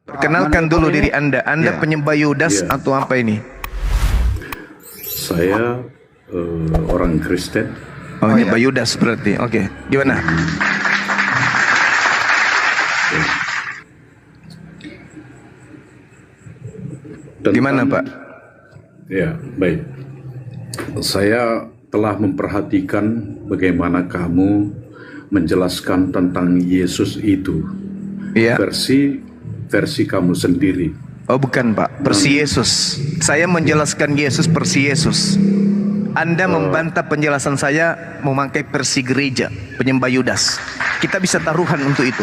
Perkenalkan dulu diri Anda. Anda penyembah Yudas atau apa ini? Saya orang Kristen. Oh, penyembah Yudas berarti. Oke. Gimana? Gimana, Pak? Ya, baik. Saya telah memperhatikan bagaimana kamu menjelaskan tentang Yesus itu. Iya. Versi kamu sendiri. Oh, bukan, Pak. Versi Yesus. Saya menjelaskan Yesus versi Yesus. Anda membantah penjelasan saya memakai versi gereja, penyembah Yudas. Kita bisa taruhan untuk itu.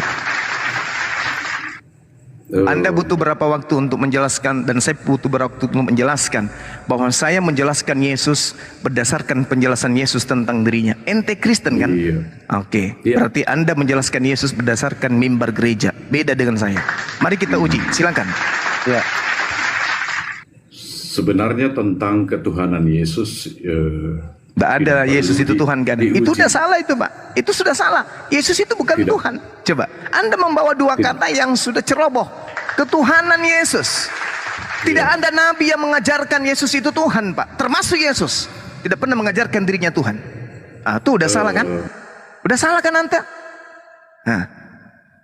Anda butuh berapa waktu untuk menjelaskan, dan saya butuh berapa waktu untuk menjelaskan bahwa saya menjelaskan Yesus berdasarkan penjelasan Yesus tentang dirinya. Ente Kristen kan? Iya. Oke. Iya. Berarti Anda menjelaskan Yesus berdasarkan mimbar gereja. Beda dengan saya. Mari kita uji. Silakan. Ya. Sebenarnya tentang ketuhanan Yesus. Tidak ada Yesus itu Tuhan kan? Itu sudah salah itu, Pak. Itu sudah salah. Yesus itu bukan Tuhan. Coba, Anda membawa dua kata yang sudah ceroboh. Ketuhanan Yesus. Tidak ada nabi yang mengajarkan Yesus itu Tuhan, Pak. Termasuk Yesus. Tidak pernah mengajarkan dirinya Tuhan. Ah, itu udah salah kan? Udah salah kan Anda? Nah,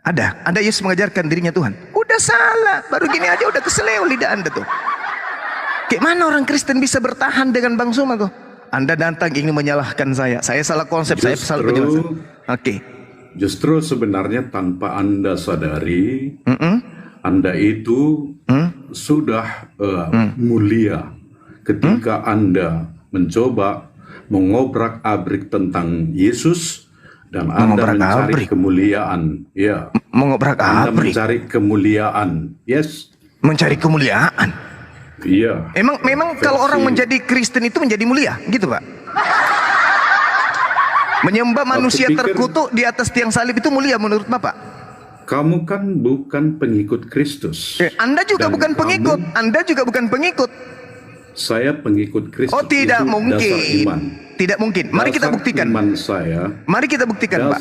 ada Yesus mengajarkan dirinya Tuhan. Udah salah. Baru gini aja udah keseleo lidah Anda tuh. Kayak mana orang Kristen bisa bertahan dengan Bang Suma tuh? Anda datang ingin menyalahkan saya. Saya salah konsep, saya salah penjelasan. Oke. Justru sebenarnya tanpa Anda sadari, Anda itu sudah mulia ketika Anda mencoba mengobrak-abrik tentang Yesus dan Anda mencari kemuliaan. Ya. Anda Mengobrak-abrik. mencari kemuliaan. Yes. Mencari kemuliaan. Iya. Memang kalau orang menjadi Kristen itu menjadi mulia, gitu Pak? Menyembah manusia terkutuk di atas tiang salib itu mulia menurut Bapak? Kamu kan bukan pengikut Kristus. Anda juga bukan pengikut. Anda juga bukan pengikut. Saya pengikut Kristus. Oh, tidak mungkin. Dasar iman. Tidak mungkin. Mari kita buktikan. Iman saya. Mari kita buktikan, Pak.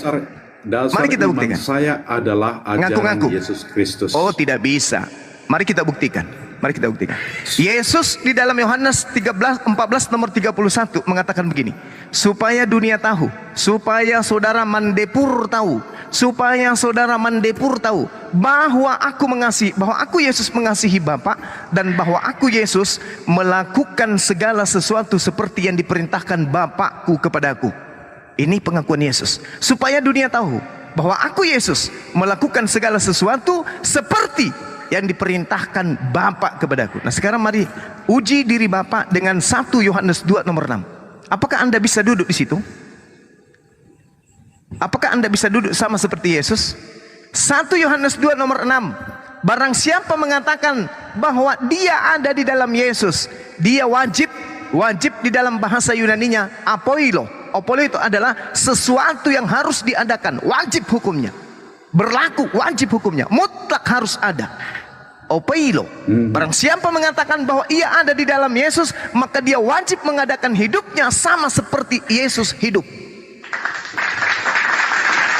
Mari kita buktikan. Saya adalah ajaran Yesus Kristus. Oh, tidak bisa. Mari kita buktikan. Mari kita buktikan. Yesus di dalam Yohanes 14 nomor 31 mengatakan begini. Supaya dunia tahu, supaya saudara mandepur tahu, supaya saudara mandepur tahu bahwa aku mengasihi, bahwa aku Yesus mengasihi Bapa, dan bahwa aku Yesus melakukan segala sesuatu seperti yang diperintahkan Bapakku kepadaku. Ini pengakuan Yesus. Supaya dunia tahu bahwa aku Yesus melakukan segala sesuatu seperti yang diperintahkan Bapa kepadaku. Nah, sekarang mari uji diri Bapak dengan 1 Yohanes 2 nomor 6. Apakah Anda bisa duduk di situ? Apakah Anda bisa duduk sama seperti Yesus? 1 Yohanes 2 nomor 6. Barang siapa mengatakan bahwa dia ada di dalam Yesus, dia wajib di dalam bahasa Yunaninya apoilo. Apoilo itu adalah sesuatu yang harus diadakan, wajib hukumnya. Berlaku, wajib hukumnya, mutlak harus ada. Opoilo. Barang siapa mengatakan bahwa ia ada di dalam Yesus, maka dia wajib mengadakan hidupnya sama seperti Yesus hidup.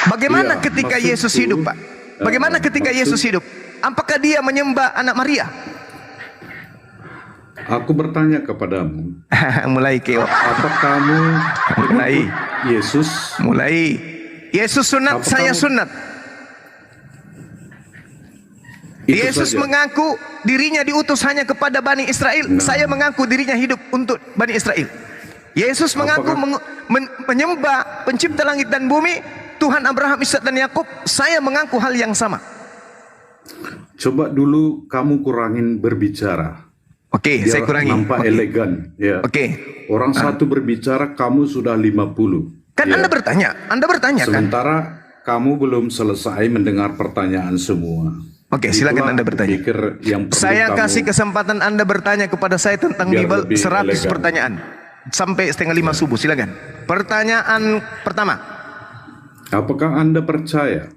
Bagaimana ketika Yesus hidup, Pak? Bagaimana ketika Yesus hidup? Apakah dia menyembah anak Maria? Aku bertanya kepadamu. Mulai keo. Apa kamu Mulai Yesus? Mulai. Yesus sunat, saya sunat. Yesus mengaku dirinya diutus hanya kepada Bani Israel. Saya mengaku dirinya hidup untuk Bani Israel. Yesus mengaku menyembah pencipta langit dan bumi, Tuhan Abraham, Ishak dan Yakub. Saya mengaku hal yang sama. Coba dulu kamu kurangin berbicara. Oke, saya kurangi. Nampak elegan. Ya. Oke. Orang satu berbicara, kamu sudah 50. Kan ya. Anda bertanya kan? Sementara kamu belum selesai mendengar pertanyaan semua. Oke, silakan Anda bertanya. Saya kasih kesempatan Anda bertanya kepada saya tentang Bible 100 pertanyaan. Sampai 4:30 subuh, silakan. Pertanyaan pertama. Apakah Anda percaya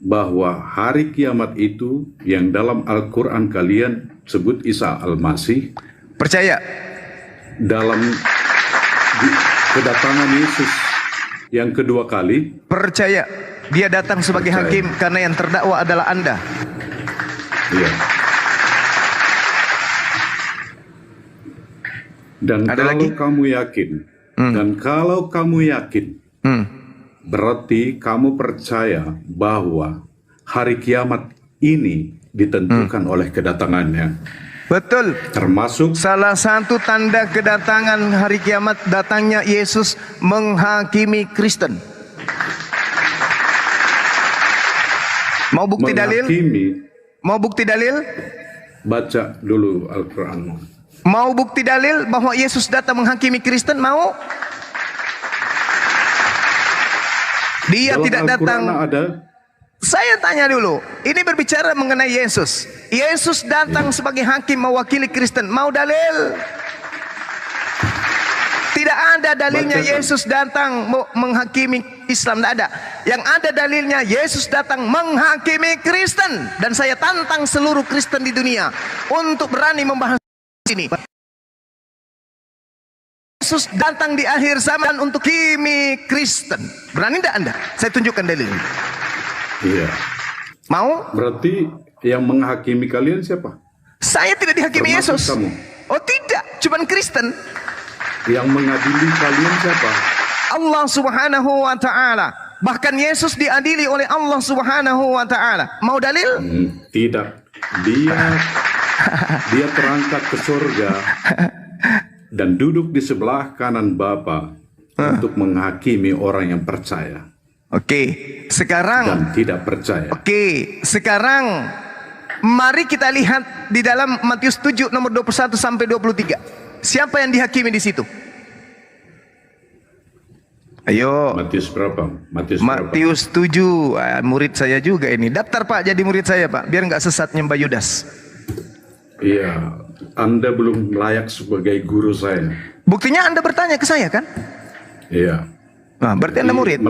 bahwa hari kiamat itu yang dalam Al-Quran kalian sebut Isa Al-Masih? Percaya. Dalam kedatangan Yesus yang kedua kali? Percaya. Dia datang sebagai hakim karena yang terdakwa adalah Anda. Iya. Dan Ada kalau lagi? kamu yakin, dan kalau kamu yakin, berarti kamu percaya bahwa hari kiamat ini ditentukan oleh kedatangannya, Betul. termasuk Salah satu tanda kedatangan hari kiamat datangnya Yesus menghakimi Kristen. Mau bukti dalil? menghakimi. Mau bukti dalil? Baca dulu Al-Quran. Mau bukti dalil bahwa Yesus datang menghakimi Kristen? Mau? Dia Dalam tidak Al-Quran datang. ada. Saya tanya dulu, ini berbicara mengenai Yesus. Yesus datang sebagai hakim mewakili Kristen. Mau dalil? Tidak ada dalilnya Bacakan. Yesus datang menghakimi Islam. Tidak ada. Yang ada dalilnya Yesus datang menghakimi Kristen. Dan saya tantang seluruh Kristen di dunia untuk berani membahas ini. Yesus datang di akhir zaman untuk hakimi Kristen. Berani tidak Anda? Saya tunjukkan dalilnya. Iya. Mau? Berarti yang menghakimi kalian siapa? Saya tidak dihakimi Termasuk Yesus. kamu. Oh tidak, cuman Kristen. Yang mengadili kalian siapa? Allah Subhanahu wa taala. Bahkan Yesus diadili oleh Allah Subhanahu wa taala. Mau dalil? Tidak. Dia terangkat ke surga dan duduk di sebelah kanan Bapa untuk menghakimi orang yang percaya Oke, sekarang dan tidak percaya. sekarang mari kita lihat di dalam Matius 7 nomor 21 sampai 23. Siapa yang dihakimi di situ? Ayo. Matius berapa? Matius berapa? Matius 7. Murid saya juga ini. Daftar Pak jadi murid saya Pak, biar nggak sesat nyembah Yudas. Iya, Anda belum layak sebagai guru saya. Buktinya Anda bertanya ke saya kan? Iya. Nah, berarti Anda murid.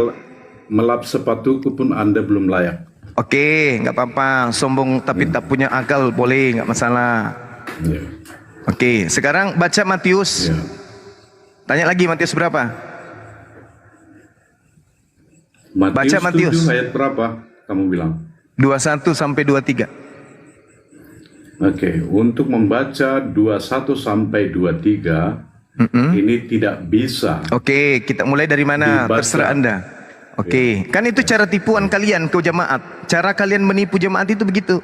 Melap sepatuku pun Anda belum layak. Oke, nggak apa-apa. Sombong tapi tak punya akal boleh, nggak masalah. Iya. Oke, sekarang baca Matius. Iya. Tanya lagi Matius berapa? Matius Baca Matius. 7 ayat berapa? Kamu bilang. 21 sampai 23. Oke, untuk membaca 21 sampai 23 ini tidak bisa. Oke, kita mulai dari mana? Dibaca. Terserah Anda. Oke, kan itu cara tipuan kalian ke jemaat. Cara kalian menipu jemaat itu begitu.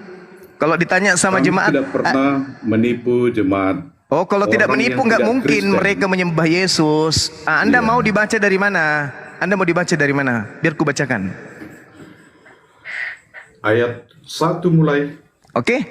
Kalau ditanya sama Kami jemaat, tidak pernah menipu jemaat. oh kalau tidak Orang menipu yang nggak tidak mungkin Kristen. mereka menyembah Yesus. Anda Iya. mau dibaca dari mana? Anda mau dibaca dari mana? Biar ku bacakan. Ayat 1 mulai. Oke?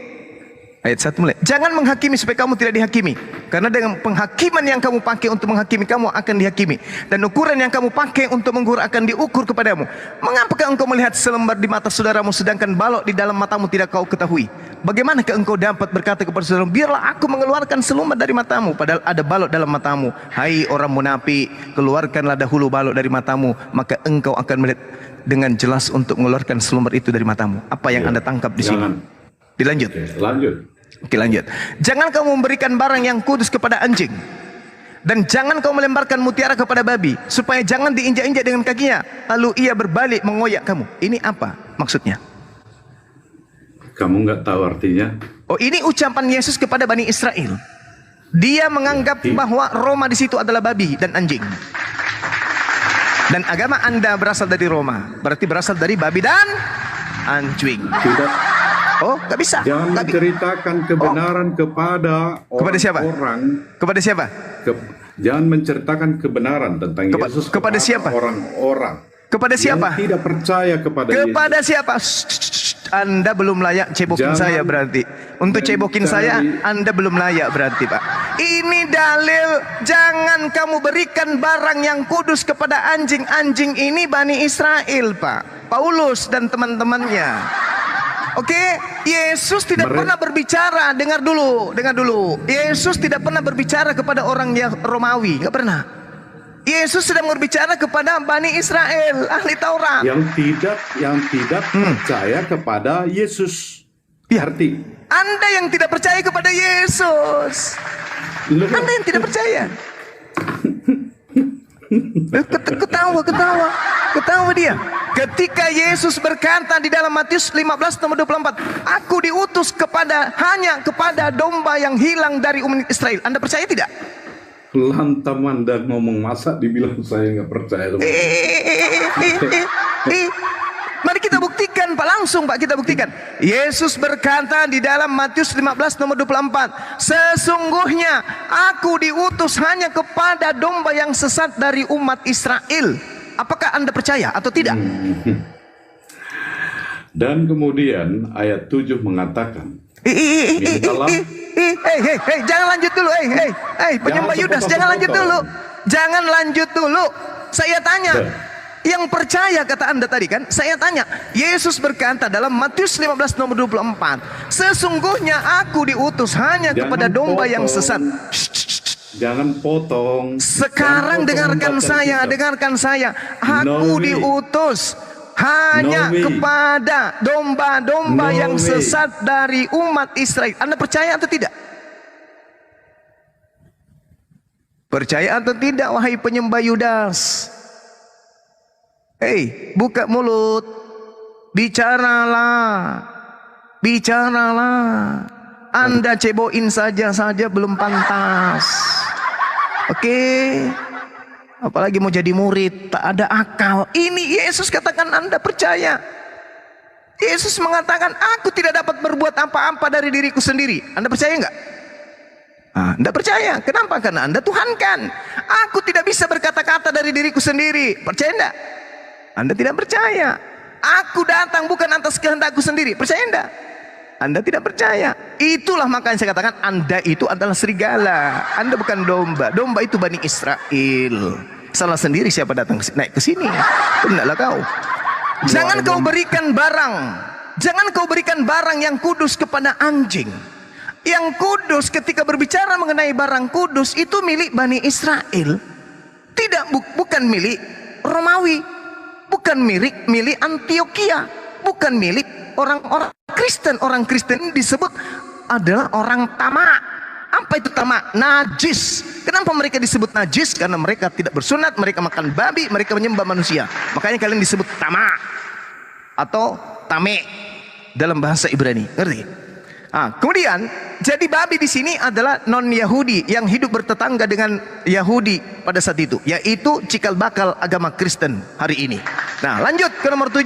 Ayat 1 mulai. Jangan menghakimi supaya kamu tidak dihakimi. Karena dengan penghakiman yang kamu pakai untuk menghakimi, kamu akan dihakimi. Dan ukuran yang kamu pakai untuk mengukur akan diukur kepadamu. Mengapakah engkau melihat selembar di mata saudaramu, sedangkan balok di dalam matamu tidak kau ketahui? Bagaimanakah engkau dapat berkata kepada saudaramu, biarlah aku mengeluarkan selembar dari matamu, padahal ada balok dalam matamu? Hai orang munafik, keluarkanlah dahulu balok dari matamu, maka engkau akan melihat dengan jelas untuk mengeluarkan selembar itu dari matamu. Apa yang Anda tangkap di sini? Jangan. Dilanjut. Oke, lanjut. Oke lanjut. Jangan kamu memberikan barang yang kudus kepada anjing, dan jangan kau melemparkan mutiara kepada babi, supaya jangan diinjak-injak dengan kakinya, lalu ia berbalik mengoyak kamu. Ini apa maksudnya? Kamu nggak tahu artinya? Oh, ini ucapan Yesus kepada Bani Israel. Dia menganggap bahwa Roma di situ adalah babi dan anjing. Dan agama Anda berasal dari Roma, berarti berasal dari babi dan anjing. Tidak. Oh, nggak bisa. Jangan Nggak bi- menceritakan kebenaran kepada Kepada siapa? orang. Kepada siapa? Jangan menceritakan kebenaran tentang Yesus kepada siapa? Orang-orang Kepada siapa? yang tidak percaya kepada Yesus. Kepada siapa? Anda belum layak cebokin Jangan saya berarti. Untuk cebokin saya, Anda belum layak berarti Pak. Ini dalil, jangan kamu berikan barang yang kudus kepada anjing. Anjing ini Bani Israel Pak, Paulus dan teman-temannya. Oke, Yesus tidak pernah berbicara, dengar dulu. Yesus tidak pernah berbicara kepada orang yang Romawi, nggak pernah. Yesus sedang berbicara kepada Bani Israel, ahli Taurat. Yang tidak percaya kepada Yesus. Ya. Arti Anda yang tidak percaya kepada Yesus. Anda yang tidak percaya. Ketawa dia. Ketika Yesus berkata di dalam Matius 15 nomor 24, aku diutus hanya kepada domba yang hilang dari umat Israel. Anda percaya tidak? Lantam Anda ngomong, masa dibilang saya nggak percaya? Mari kita buktikan Pak, langsung Pak, kita buktikan. Yesus berkata di dalam Matius 15 nomor 24, sesungguhnya aku diutus hanya kepada domba yang sesat dari umat Israel. Apakah Anda percaya atau tidak? Dan kemudian ayat 7 mengatakan, mintalah. Jangan lanjut dulu. Penyembah Yudas, jangan lanjut dulu. Jangan lanjut dulu. Saya tanya, yang percaya kata Anda tadi kan? Saya tanya, Yesus berkata dalam Matius 15 nomor 24, sesungguhnya aku diutus hanya kepada domba yang sesat. Jangan potong. Sekarang dengarkan saya. Aku diutus hanya kepada domba-domba yang sesat dari umat Israel. Anda percaya atau tidak? Percaya atau tidak, wahai penyembah Yudas? Buka mulut, bicaralah. Anda ceboin saja belum pantas. Oke. Apalagi mau jadi murid, tak ada akal. Ini Yesus katakan, Anda percaya? Yesus mengatakan, aku tidak dapat berbuat apa-apa dari diriku sendiri. Anda percaya enggak? Anda percaya. Kenapa? Karena Anda Tuhan kan. Aku tidak bisa berkata-kata dari diriku sendiri. Percaya enggak? Anda tidak percaya. Aku datang bukan atas kehendakku sendiri. Percaya enggak? Anda tidak percaya. Itulah makanya saya katakan, Anda itu adalah serigala. Anda bukan domba. Domba itu Bani Israel. Salah sendiri siapa datang naik ke sini. Hendaklah kau. Jangan kau berikan barang yang kudus kepada anjing. Yang kudus, ketika berbicara mengenai barang kudus, itu milik Bani Israel. Bukan milik Romawi. Bukan milik Antioquia. Bukan milik orang-orang Kristen. Orang Kristen disebut adalah orang tamak. Apa itu tamak? Najis. Kenapa mereka disebut najis? Karena mereka tidak bersunat, mereka makan babi, mereka menyembah manusia. Makanya kalian disebut tamak atau tame dalam bahasa Ibrani. Ngerti? Kemudian jadi babi di sini adalah non Yahudi yang hidup bertetangga dengan Yahudi pada saat itu, yaitu cikal bakal agama Kristen hari ini. Nah, lanjut ke nomor 7.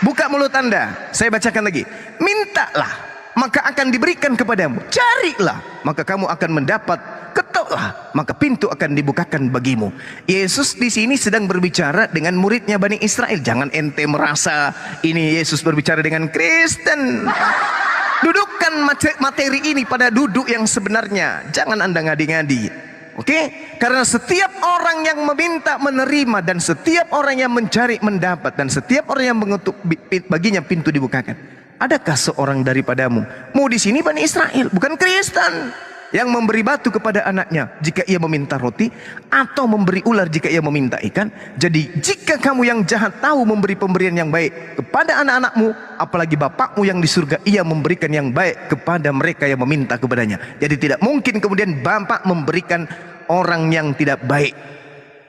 Buka mulut Anda. Saya bacakan lagi. Mintalah, maka akan diberikan kepadamu. Carilah, maka kamu akan mendapat. Ketuklah, maka pintu akan dibukakan bagimu. Yesus di sini sedang berbicara dengan muridnya Bani Israel. Jangan ente merasa ini Yesus berbicara dengan Kristen. Dudukkan materi ini pada duduk yang sebenarnya. Jangan Anda ngadi-ngadi. Oke? Karena setiap orang yang meminta menerima, dan setiap orang yang mencari mendapat, dan setiap orang yang mengetuk baginya pintu dibukakan. Adakah seorang daripadamu? Mau di sini Bani Israel, bukan Kristen, yang memberi batu kepada anaknya jika ia meminta roti, atau memberi ular jika ia meminta ikan. Jadi jika kamu yang jahat tahu memberi pemberian yang baik kepada anak-anakmu, apalagi Bapakmu yang di surga, ia memberikan yang baik kepada mereka yang meminta kepadanya. Jadi tidak mungkin kemudian Bapak memberikan orang yang tidak baik.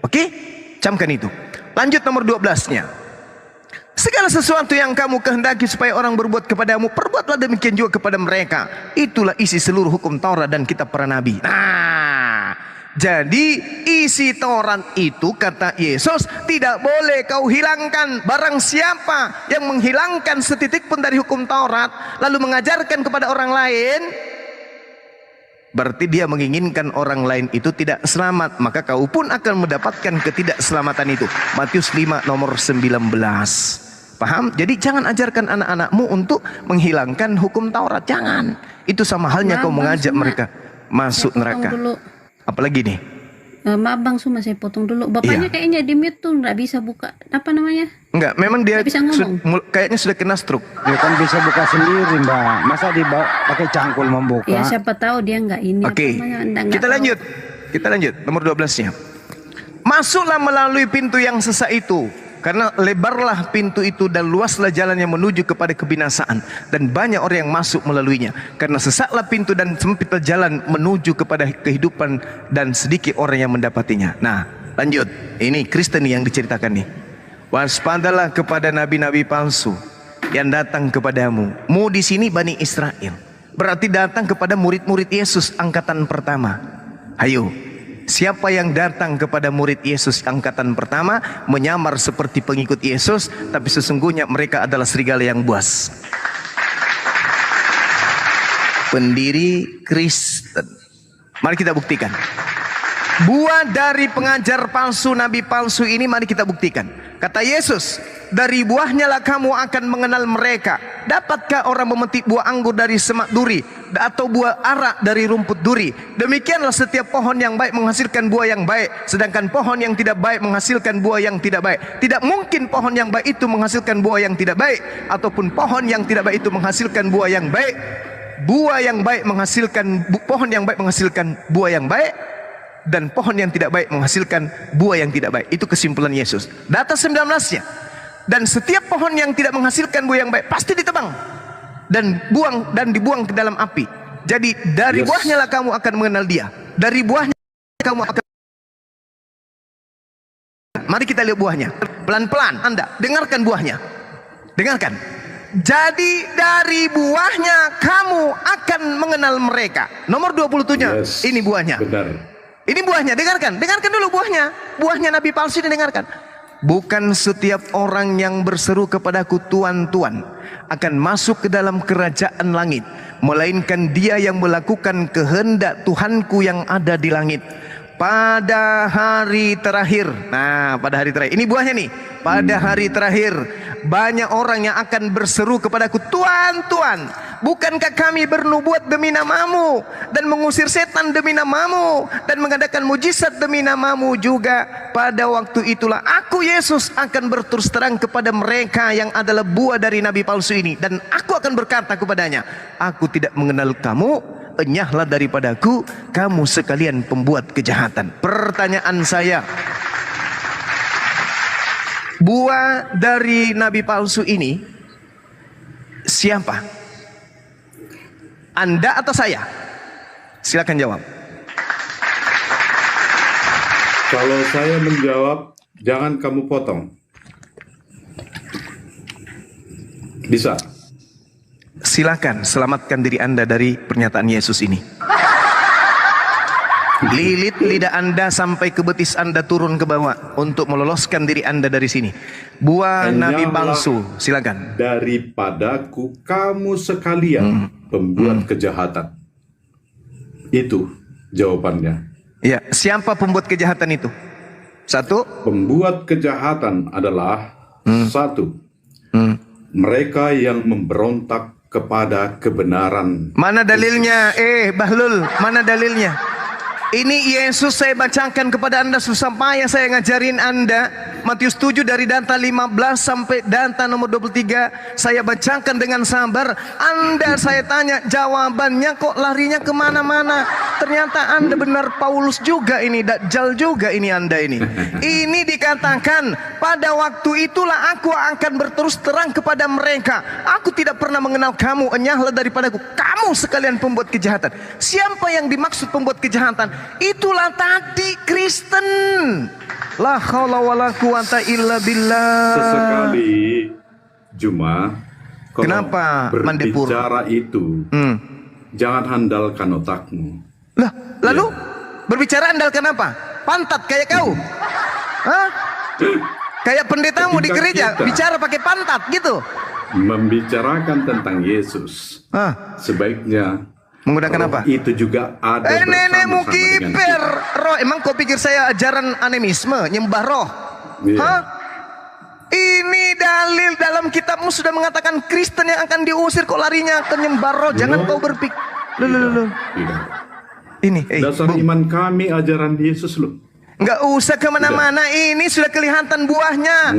Oke? Camkan itu. Lanjut nomor 12-nya. Segala sesuatu yang kamu kehendaki supaya orang berbuat kepadamu, perbuatlah demikian juga kepada mereka. Itulah isi seluruh hukum Taurat dan kitab para nabi. Nah, jadi isi Taurat itu, kata Yesus, tidak boleh kau hilangkan. Barang siapa yang menghilangkan setitik pun dari hukum Taurat lalu mengajarkan kepada orang lain, berarti dia menginginkan orang lain itu tidak selamat, maka kau pun akan mendapatkan ketidakselamatan itu. Matius 5 nomor 19. Paham? Jadi jangan ajarkan anak-anakmu untuk menghilangkan hukum Taurat. Jangan. Itu sama halnya kau mengajak mereka masuk neraka. Apalagi nih? Maaf Bang Suma, saya potong dulu. Bapaknya kayaknya di mute tuh, nggak bisa buka. Apa namanya? Enggak, memang dia kayaknya sudah kena stroke. Dia kan bisa buka sendiri, Mbak. Masa dibawa pakai cangkul membuka? Ya siapa tahu dia nggak ini. Oke. Kita lanjut. Kita lanjut nomor 12-nya. Masuklah melalui pintu yang sesak itu, karena lebarlah pintu itu dan luaslah jalan yang menuju kepada kebinasaan, dan banyak orang yang masuk melaluinya. Karena sesaklah pintu dan sempitlah jalan menuju kepada kehidupan, dan sedikit orang yang mendapatinya. Nah, lanjut. Ini Kristen yang diceritakan nih. Waspadalah kepada nabi-nabi palsu yang datang kepadamu. Mu di sini Bani Israel. Berarti datang kepada murid-murid Yesus angkatan pertama. Ayo, siapa yang datang kepada murid Yesus angkatan pertama menyamar seperti pengikut Yesus, tapi sesungguhnya mereka adalah serigala yang buas. Pendiri Kristen. Mari kita buktikan. Buah dari pengajar palsu, nabi palsu ini mari kita buktikan. Kata Yesus, dari buahnya lah kamu akan mengenal mereka. Dapatkah orang memetik buah anggur dari semak duri, atau buah ara dari rumput duri? Demikianlah setiap pohon yang baik menghasilkan buah yang baik, sedangkan pohon yang tidak baik menghasilkan buah yang tidak baik. Tidak mungkin pohon yang baik itu menghasilkan buah yang tidak baik, ataupun pohon yang tidak baik itu menghasilkan buah yang baik. Buah yang baik menghasilkan, pohon yang baik menghasilkan buah yang baik, dan pohon yang tidak baik menghasilkan buah yang tidak baik. Itu kesimpulan Yesus. Data 19-nya. Dan setiap pohon yang tidak menghasilkan buah yang baik pasti ditebang dan dibuang ke dalam api. Jadi dari buahnya lah kamu akan mengenal dia. Dari buahnya kamu akan. Mari kita lihat buahnya. Pelan-pelan Anda dengarkan buahnya. Dengarkan. Jadi dari buahnya kamu akan mengenal mereka. Nomor 27-nya. Ini buahnya. Benar. Ini buahnya, dengarkan dulu buahnya. Buahnya nabi palsu ini, dengarkan. Bukan setiap orang yang berseru kepadaku Tuhan, Tuhan akan masuk ke dalam kerajaan langit, melainkan dia yang melakukan kehendak Tuhanku yang ada di langit pada hari terakhir. Nah, pada hari terakhir ini buahnya nih. Pada hari terakhir banyak orang yang akan berseru kepadaku, Tuhan, Tuhan, bukankah kami bernubuat demi namamu dan mengusir setan demi namamu dan mengadakan mujizat demi namamu juga? Pada waktu itulah aku Yesus akan berterus terang kepada mereka yang adalah buah dari nabi palsu ini, dan aku akan berkata kepadanya, aku tidak mengenal kamu, enyahlah daripadaku kamu sekalian pembuat kejahatan. Pertanyaan saya, buah dari nabi palsu ini siapa? Anda atau saya? Silakan jawab. Kalau saya menjawab, jangan kamu potong. Bisa. Silakan selamatkan diri Anda dari pernyataan Yesus ini. Lilit lidah Anda sampai ke betis Anda turun ke bawah untuk meloloskan diri Anda dari sini. Buah nabi palsu, silakan. Daripadaku kamu sekalian pembuat kejahatan. Itu jawabannya. Ya, siapa pembuat kejahatan itu? Satu. Pembuat kejahatan adalah satu, mereka yang memberontak kepada kebenaran. Mana dalilnya? Bahlul, mana dalilnya? Ini Yesus saya bacakan kepada Anda susah payah saya ngajarin Anda. Matius 7 dari data 15 sampai data nomor 23 saya bacakan dengan sabar. Anda saya tanya jawabannya kok larinya kemana-mana. Ternyata Anda benar Paulus juga ini, Dajjal juga ini Anda ini. Ini dikatakan pada waktu itulah aku akan berterus terang kepada mereka, aku tidak pernah mengenal kamu, enyahlah daripadaku kamu sekalian pembuat kejahatan. Siapa yang dimaksud pembuat kejahatan? Itulah tadi Kristen. La haula wala quwata illa billah. Sesekali Juma, kalau kenapa Mandepur berbicara itu jangan handalkan otakmu. Lah, lalu berbicara andalkan apa? Pantat kayak kau? Hah? Kayak pendetamu di gereja bicara pakai pantat gitu? Membicarakan tentang Yesus, sebaiknya menggunakan apa? Itu juga ada nenekmu bersama-sama kiper dengan roh. Emang kau pikir saya ajaran animisme, nyembah roh? Hah? Ini dalil dalam kitabmu sudah mengatakan Kristen yang akan diusir, kok larinya ke nyembah roh? Jangan kau berpikir. Ini dasar iman kami ajaran Yesus loh. Enggak usah kemana-mana, ini sudah kelihatan buahnya.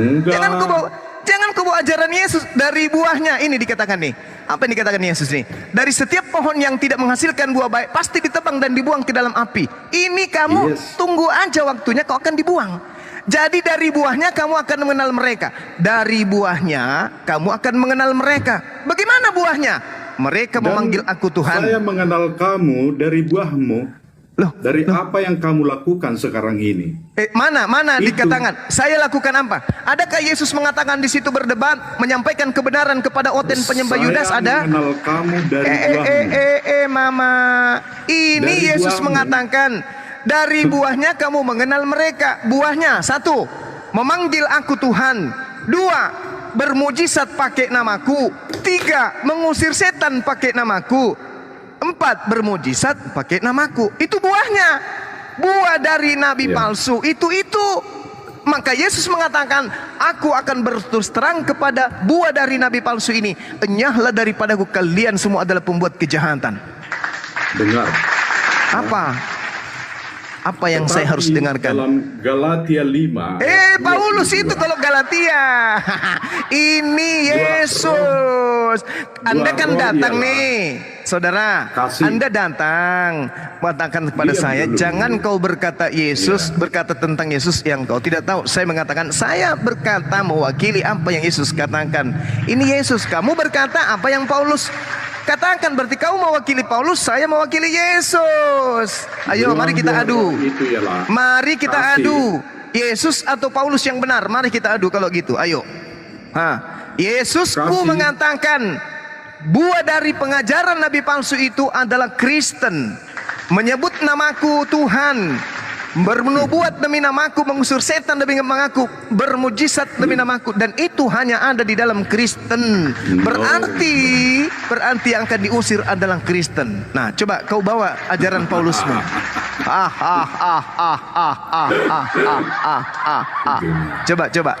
Jangan kau bawa ajaran Yesus dari buahnya. Ini dikatakan nih. Apa yang dikatakan Yesus nih? Dari setiap pohon yang tidak menghasilkan buah baik pasti ditebang dan dibuang ke dalam api. Ini kamu tunggu aja waktunya kau akan dibuang. Jadi dari buahnya kamu akan mengenal mereka. Dari buahnya kamu akan mengenal mereka. Bagaimana buahnya? Mereka memanggil aku Tuhan. Saya mengenal kamu dari buahmu. Loh, Dari apa yang kamu lakukan sekarang ini? mana Itu. dikatakan? Saya lakukan apa? Adakah Yesus mengatakan di situ berdebat, menyampaikan kebenaran kepada Oten penyembah Yudas? Saya Ada? mengenal kamu dari buahmu. Mama. Ini Dari Yesus buahmu. mengatakan, dari buahnya kamu mengenal mereka. Buahnya, 1, memanggil aku Tuhan. 2, bermujizat pakai namaku. 3, mengusir setan pakai namaku. 4, bermujizat pakai namaku. Itu buahnya. Buah dari nabi Ya. palsu itu. Maka Yesus mengatakan, aku akan berterus terang kepada buah dari nabi palsu ini. Enyahlah daripadaku, kalian semua adalah pembuat kejahatan. Dengar. Apa yang saya harus Tetapi dengarkan? Dalam Galatia 5. Paulus itu kalau Galatia. Ini Yesus. Anda kan roh datang ialah nih, saudara. kasih. Anda datang mengatakan kepada Diam saya, dulu. jangan kau berkata Yesus, Iya. berkata tentang Yesus yang kau tidak tahu. Saya mengatakan, saya berkata mewakili apa yang Yesus katakan. Ini Yesus, kamu berkata apa yang Paulus katakan. Berarti kau mewakili Paulus, saya mewakili Yesus. Ayo, mari kita adu. Itu ialah Mari kita kasih. adu. Yesus atau Paulus yang benar? Mari kita adu kalau gitu. Ayo. Yesusku Kasih. mengatakan buah dari pengajaran nabi palsu itu adalah Kristen. Menyebut namaku Tuhan, bernubuat demi namaku, mengusir setan demi namaku, bermujizat demi namaku, dan itu hanya ada di dalam Kristen. Berarti yang akan diusir adalah Kristen. Nah, coba kau bawa ajaran Paulusmu.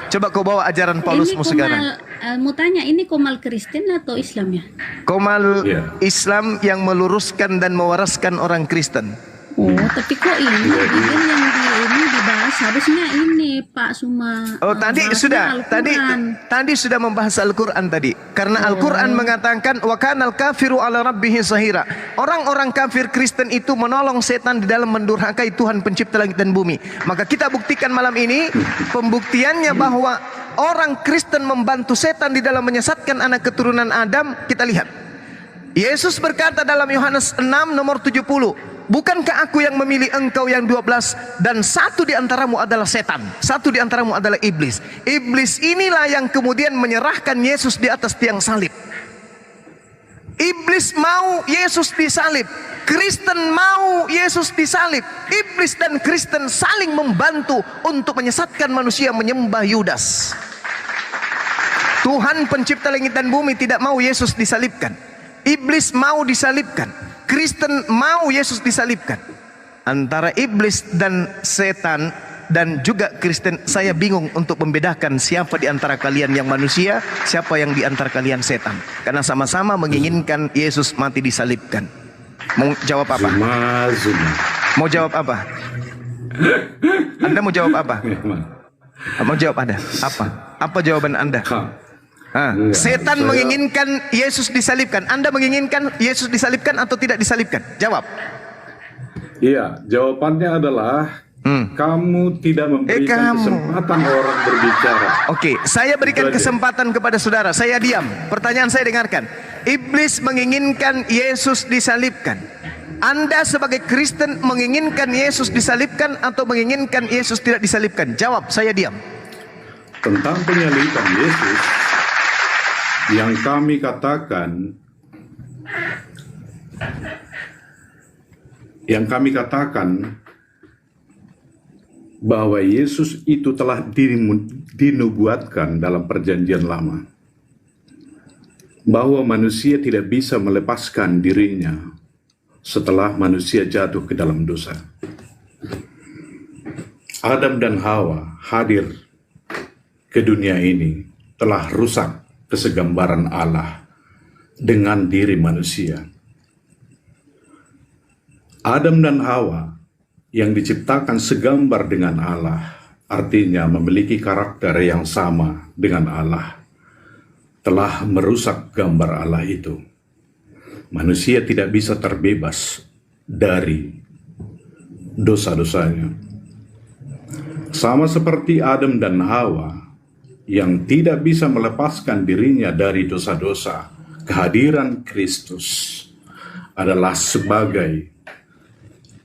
Coba kau bawa ajaran Paulusmu sekarang. Mau tanya, ini Komal Kristen atau Islam ya? Komal Iya. Islam yang meluruskan dan mewaraskan orang Kristen. Oh, tapi kok ini bagian yang ini dibahas harusnya ini Pak Suma. Oh, tadi bahasnya sudah, Al-Quran. tadi sudah membahas Al-Quran tadi. Karena Al-Quran mengatakan wa kanal kafiru ala rabbihi zahira. Orang-orang kafir Kristen itu menolong setan di dalam mendurhakai Tuhan pencipta langit dan bumi. Maka kita buktikan malam ini pembuktiannya bahwa orang Kristen membantu setan di dalam menyesatkan anak keturunan Adam. Kita lihat. Yesus berkata dalam Yohanes 6 nomor 70, bukankah aku yang memilih engkau yang 12 dan satu di antaramu adalah setan, satu di antaramu adalah iblis. Iblis inilah yang kemudian menyerahkan Yesus di atas tiang salib. Iblis mau Yesus disalib, Kristen mau Yesus disalib. Iblis dan Kristen saling membantu untuk menyesatkan manusia menyembah Yudas. Tuhan pencipta langit dan bumi tidak mau Yesus disalibkan. Iblis mau disalibkan, Kristen mau Yesus disalibkan. Antara iblis dan setan dan juga Kristen, saya bingung untuk membedakan siapa di antara kalian yang manusia, siapa yang di antara kalian setan. Karena sama-sama menginginkan Yesus mati disalibkan. Mau jawab apa? Zuma. Mau jawab apa? Anda mau jawab apa? Mau jawab Anda? Apa? Apa jawaban Anda? Enggak, Setan saya- menginginkan Yesus disalibkan. Anda menginginkan Yesus disalibkan atau tidak disalibkan? Jawab. Iya, jawabannya adalah kamu tidak memberikan kamu. kesempatan orang berbicara. Oke, saya berikan Itu aja. kesempatan kepada saudara. Saya diam. Pertanyaan saya dengarkan. Iblis menginginkan Yesus disalibkan. Anda sebagai Kristen menginginkan Yesus disalibkan atau menginginkan Yesus tidak disalibkan? Jawab, saya diam. Tentang penyaliban Yesus, yang kami katakan bahwa Yesus itu telah dinubuatkan dalam perjanjian lama, bahwa manusia tidak bisa melepaskan dirinya setelah manusia jatuh ke dalam dosa. Adam dan Hawa hadir ke dunia ini telah rusak kesegambaran Allah dengan diri manusia. Adam dan Hawa yang diciptakan segambar dengan Allah, artinya memiliki karakter yang sama dengan Allah, telah merusak gambar Allah itu. Manusia tidak bisa terbebas dari dosa-dosanya. Sama seperti Adam dan Hawa yang tidak bisa melepaskan dirinya dari dosa-dosa, kehadiran Kristus adalah sebagai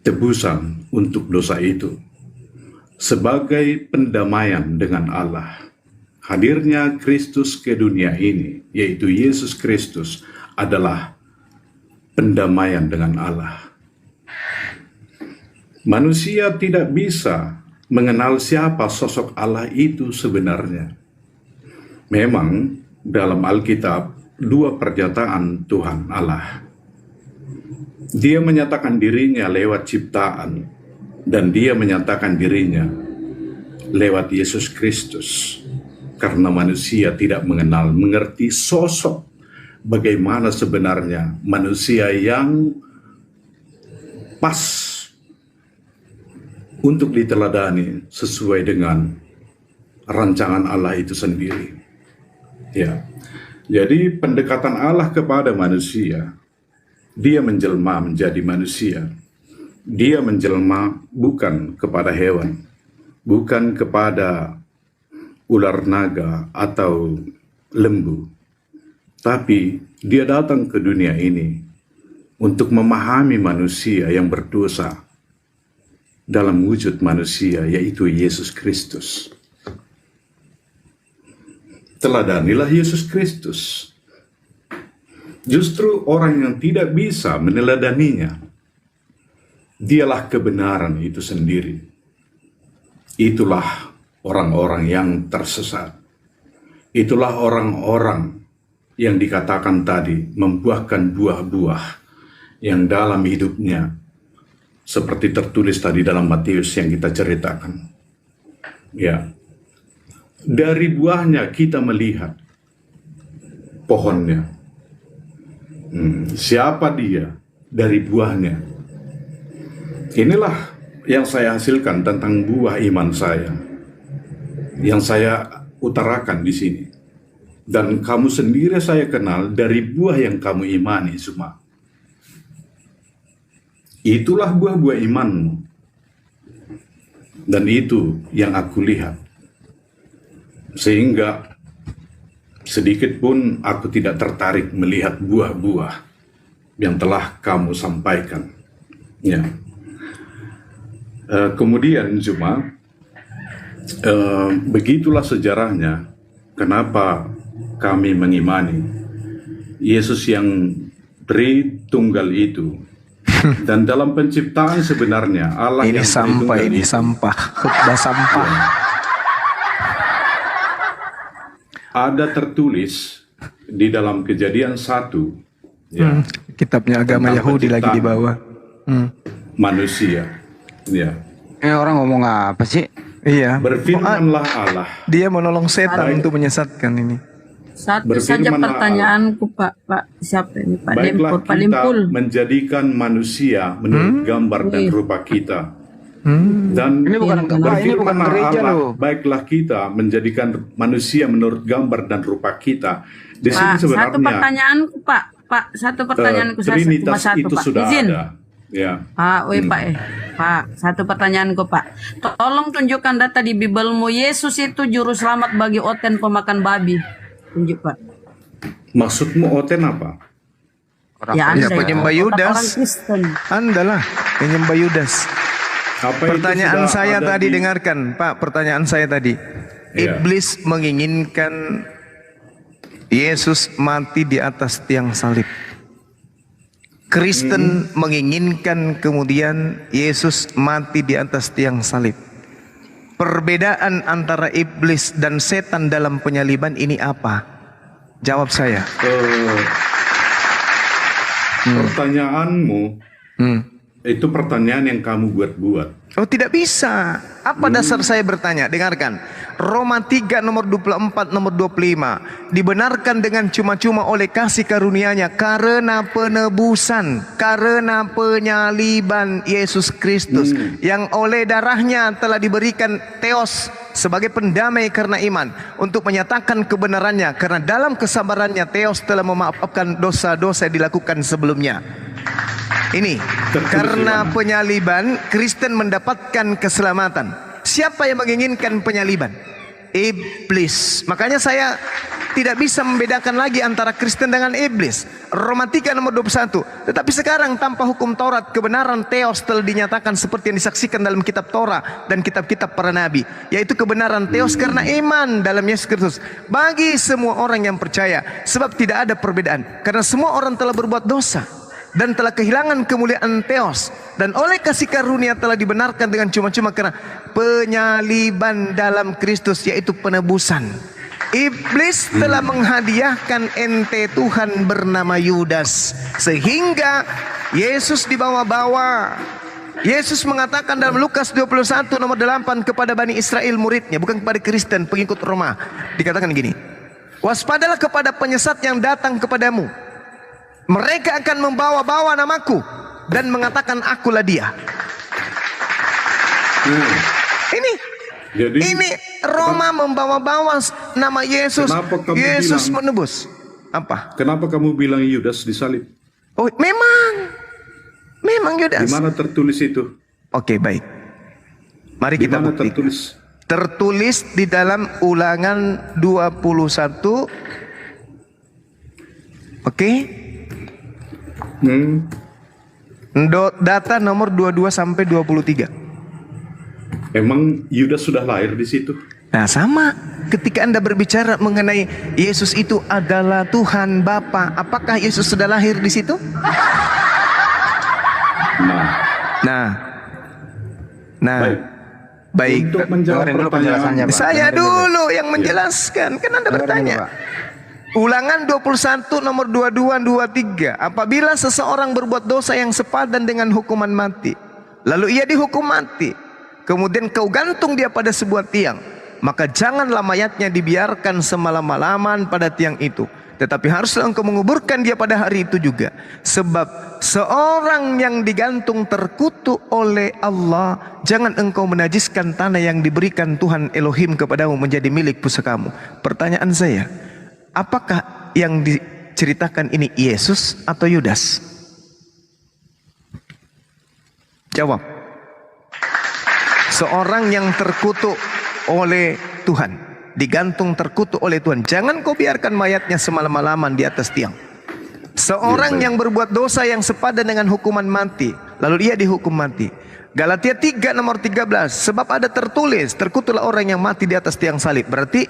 tebusan untuk dosa itu sebagai pendamaian dengan Allah. Hadirnya Kristus ke dunia ini, yaitu Yesus Kristus, adalah pendamaian dengan Allah. Manusia tidak bisa mengenal siapa sosok Allah itu sebenarnya. Memang dalam Alkitab, dua pernyataan Tuhan Allah. Dia menyatakan dirinya lewat ciptaan, dan dia menyatakan dirinya lewat Yesus Kristus. Karena manusia tidak mengerti sosok bagaimana sebenarnya manusia yang pas untuk diteladani sesuai dengan rancangan Allah itu sendiri. Ya. Jadi pendekatan Allah kepada manusia, dia menjelma menjadi manusia. Dia menjelma bukan kepada hewan, bukan kepada ular naga atau lembu, tapi dia datang ke dunia ini untuk memahami manusia yang berdosa dalam wujud manusia, yaitu Yesus Kristus. Teladanilah Yesus Kristus. Justru orang yang tidak bisa meneladaninya, dialah kebenaran itu sendiri. Itulah orang-orang yang tersesat. Itulah orang-orang yang dikatakan tadi membuahkan buah-buah yang dalam hidupnya seperti tertulis tadi dalam Matius yang kita ceritakan. Ya. Dari buahnya kita melihat pohonnya. Siapa dia? Dari buahnya. Inilah yang saya hasilkan tentang buah iman saya, yang saya utarakan di sini. Dan kamu sendiri saya kenal dari buah yang kamu imani semua. Itulah buah-buah imanmu. Dan itu yang aku lihat. Sehingga sedikit pun aku tidak tertarik melihat buah-buah yang telah kamu sampaikan. Ya. Kemudian cuma begitulah sejarahnya kenapa kami mengimani Yesus yang Tritunggal itu. Dan dalam penciptaan sebenarnya Allah Ini yang sampah, Tritunggal ini itu sampah, khutbah sampah. ada tertulis di dalam Kejadian 1 ya, Kitabnya agama tentang Yahudi lagi di penciptaan bawah. manusia. Ya. Orang ngomong apa sih? Iya. Berfirmanlah Allah. Dia menolong setan untuk menyesatkan ini. Satu saja Berfirmanlah pertanyaanku Pak siapa ini Pak Baiklah Dempul, Pak kita Dempul. menjadikan manusia menurut gambar dan rupa kita. Dan Ini bukan ini bukan berfirmanlah gereja Allah, loh. baiklah kita menjadikan manusia menurut gambar dan rupa kita. Di sini Pak, satu sebenarnya pertanyaanku Pak, satu pertanyaanku saya cuma Trinitas satu itu Pak. sudah Izin. ada. Ya. Pak, Pak, satu pertanyaanku Pak. Tolong tunjukkan data di Bibelmu Yesus itu juru selamat bagi Oten pemakan babi. Tunjuk Pak. Maksudmu Oten apa? Ya Anda penyembah itu Yudas. orang Kristen. Anda lah penyembah Yudas. Apa itu Pertanyaan sudah saya ada tadi di- dengarkan, Pak. Pertanyaan saya tadi. Iya. Iblis menginginkan Yesus mati di atas tiang salib. Kristen menginginkan kemudian Yesus mati di atas tiang salib. Perbedaan antara iblis dan setan dalam penyaliban ini apa? Jawab saya. Pertanyaanmu Hmm. itu pertanyaan yang kamu buat-buat. Oh, tidak bisa. Apa dasar saya bertanya? Dengarkan. Roma 3 nomor 24 nomor 25. Dibenarkan dengan cuma-cuma oleh kasih karunia-Nya karena penebusan, karena penyaliban Yesus Kristus yang oleh darahnya telah diberikan theos sebagai pendamai karena iman untuk menyatakan kebenarannya karena dalam kesabarannya theos telah memaafkan dosa-dosa yang dilakukan sebelumnya. Ini karena penyaliban Kristen mendapatkan keselamatan. Siapa yang menginginkan penyaliban? iblis. Makanya saya tidak bisa membedakan lagi antara Kristen dengan iblis. Roma 3 nomor 21. Tetapi sekarang tanpa hukum Taurat, kebenaran Theos telah dinyatakan seperti yang disaksikan dalam kitab Torah dan kitab-kitab para nabi, yaitu kebenaran Theos karena iman dalam Yesus Kristus bagi semua orang yang percaya. Sebab tidak ada perbedaan, karena semua orang telah berbuat dosa dan telah kehilangan kemuliaan Theos, dan oleh kasih karunia telah dibenarkan dengan cuma-cuma karena penyaliban dalam Kristus, yaitu penebusan. Iblis telah menghadiahkan ente Tuhan bernama Yudas, sehingga Yesus dibawa-bawa. Yesus mengatakan dalam Lukas 21 nomor 8 kepada Bani Israel muridnya, bukan kepada Kristen pengikut Roma. Dikatakan gini, waspadalah kepada penyesat yang datang kepadamu. Mereka akan membawa-bawa namaku dan mengatakan akulah dia. Jadi, Ini Roma membawa-bawa nama Yesus. Kenapa kamu Yesus bilang- menebus. Apa? kenapa kamu bilang Yudas disalib? Oh, memang Yudas. Di mana tertulis itu? Oke, baik. Mari Di kita mana buktikan. tertulis? Tertulis di dalam Ulangan 21. Oke. Data nomor 22 sampai 23. Emang Yudas sudah lahir di situ? Nah, sama. Ketika Anda berbicara mengenai Yesus itu adalah Tuhan Bapa, apakah Yesus sudah lahir di situ? Nah, Nah, baik. untuk menjawab Dengerin dulu penjelasannya, pertanyaan, Pak. Saya Dengerin dulu. dulu yang menjelaskan, kan Anda Dengerin bertanya. dulu, Pak. Ulangan 21 nomor 22 23. Apabila seseorang berbuat dosa yang sepadan dengan hukuman mati, lalu ia dihukum mati, kemudian kau gantung dia pada sebuah tiang, maka janganlah mayatnya dibiarkan semalam-malaman pada tiang itu, tetapi haruslah engkau menguburkan dia pada hari itu juga. Sebab seorang yang digantung terkutuk oleh Allah. Jangan engkau menajiskan tanah yang diberikan Tuhan Elohim kepadamu menjadi milik pusakamu. Pertanyaan saya, apakah yang diceritakan ini Yesus atau Yudas? Jawab. Seorang yang terkutuk oleh Tuhan, digantung terkutuk oleh Tuhan. Jangan kau biarkan mayatnya semalam-malaman di atas tiang. Seorang yang berbuat dosa yang sepadan dengan hukuman mati, lalu dia dihukum mati. Galatia 3 nomor 13. Sebab ada tertulis, terkutuklah orang yang mati di atas tiang salib. Berarti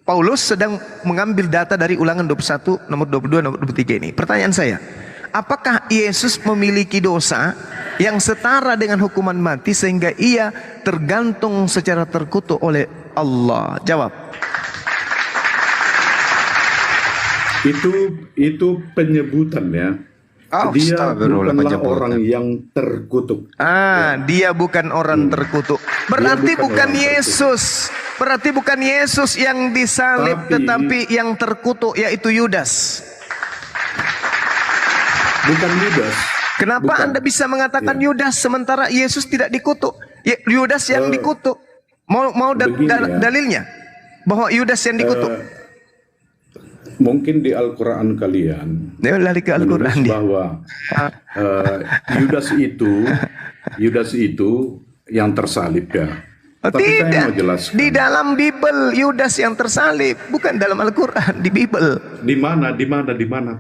Paulus sedang mengambil data dari Ulangan 21 nomor 22 nomor 23 ini. Pertanyaan saya, apakah Yesus memiliki dosa yang setara dengan hukuman mati sehingga ia tergantung secara terkutuk oleh Allah? Jawab. Itu penyebutannya. Dia Astagfirullah, bukanlah penyebutan. orang yang terkutuk. Dia bukan orang terkutuk. Berarti Dia bukan bukan orang Yesus. Berarti bukan Yesus yang disalib, tetapi yang terkutuk yaitu Yudas. Bukan Yudas. Kenapa Bukan. Anda bisa mengatakan Yudas sementara Yesus tidak dikutuk? Yudas yang dikutuk. Mau begini ya. dalilnya bahwa Yudas yang dikutuk? Mungkin di Al-Quran kalian Dia lari ke Al-Quran menulis dia. bahwa Yudas itu yang tersalib ya. Tapi saya Tidak. mau jelaskan. Di dalam Bible Yudas yang tersalib, bukan dalam Al-Quran, di Bible. Di mana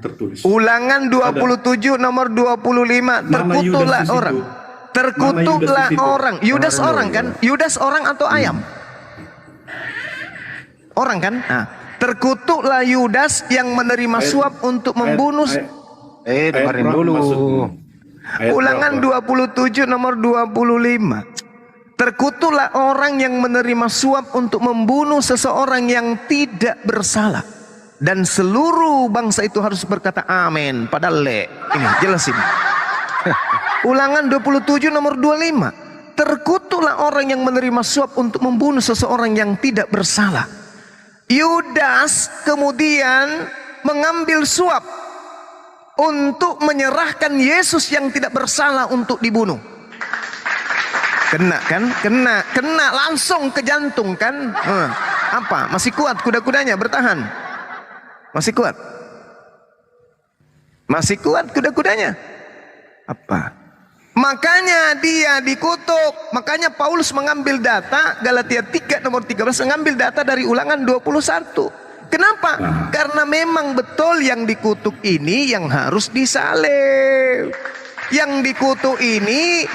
tertulis? Ulangan 27 nomor 25. Terkutuklah Yudas di situ? orang. Mana Terkutuklah Yudas di situ? orang. Yudas Oh, orang kan? Yudas orang atau ayam? Orang kan? Nah, terkutuklah Yudas yang menerima suap untuk membunuh. Dengerin berapa dulu. maksudnya? Ayat Ulangan berapa? 27 nomor 25. Terkutuklah orang yang menerima suap untuk membunuh seseorang yang tidak bersalah. Dan seluruh bangsa itu harus berkata amin. Padahal ini jelasin. Ulangan 27 nomor 25. Terkutuklah orang yang menerima suap untuk membunuh seseorang yang tidak bersalah. Yudas kemudian mengambil suap untuk menyerahkan Yesus yang tidak bersalah untuk dibunuh. Kena kan? Kena langsung ke jantung kan? Apa? Masih kuat kuda-kudanya bertahan? Masih kuat? Masih kuat kuda-kudanya? Apa? Makanya dia dikutuk. Makanya Paulus mengambil data Galatia 3 nomor 13, mengambil data dari Ulangan 21. Kenapa? Karena memang betul yang dikutuk ini yang harus disalib. Yang dikutuk ini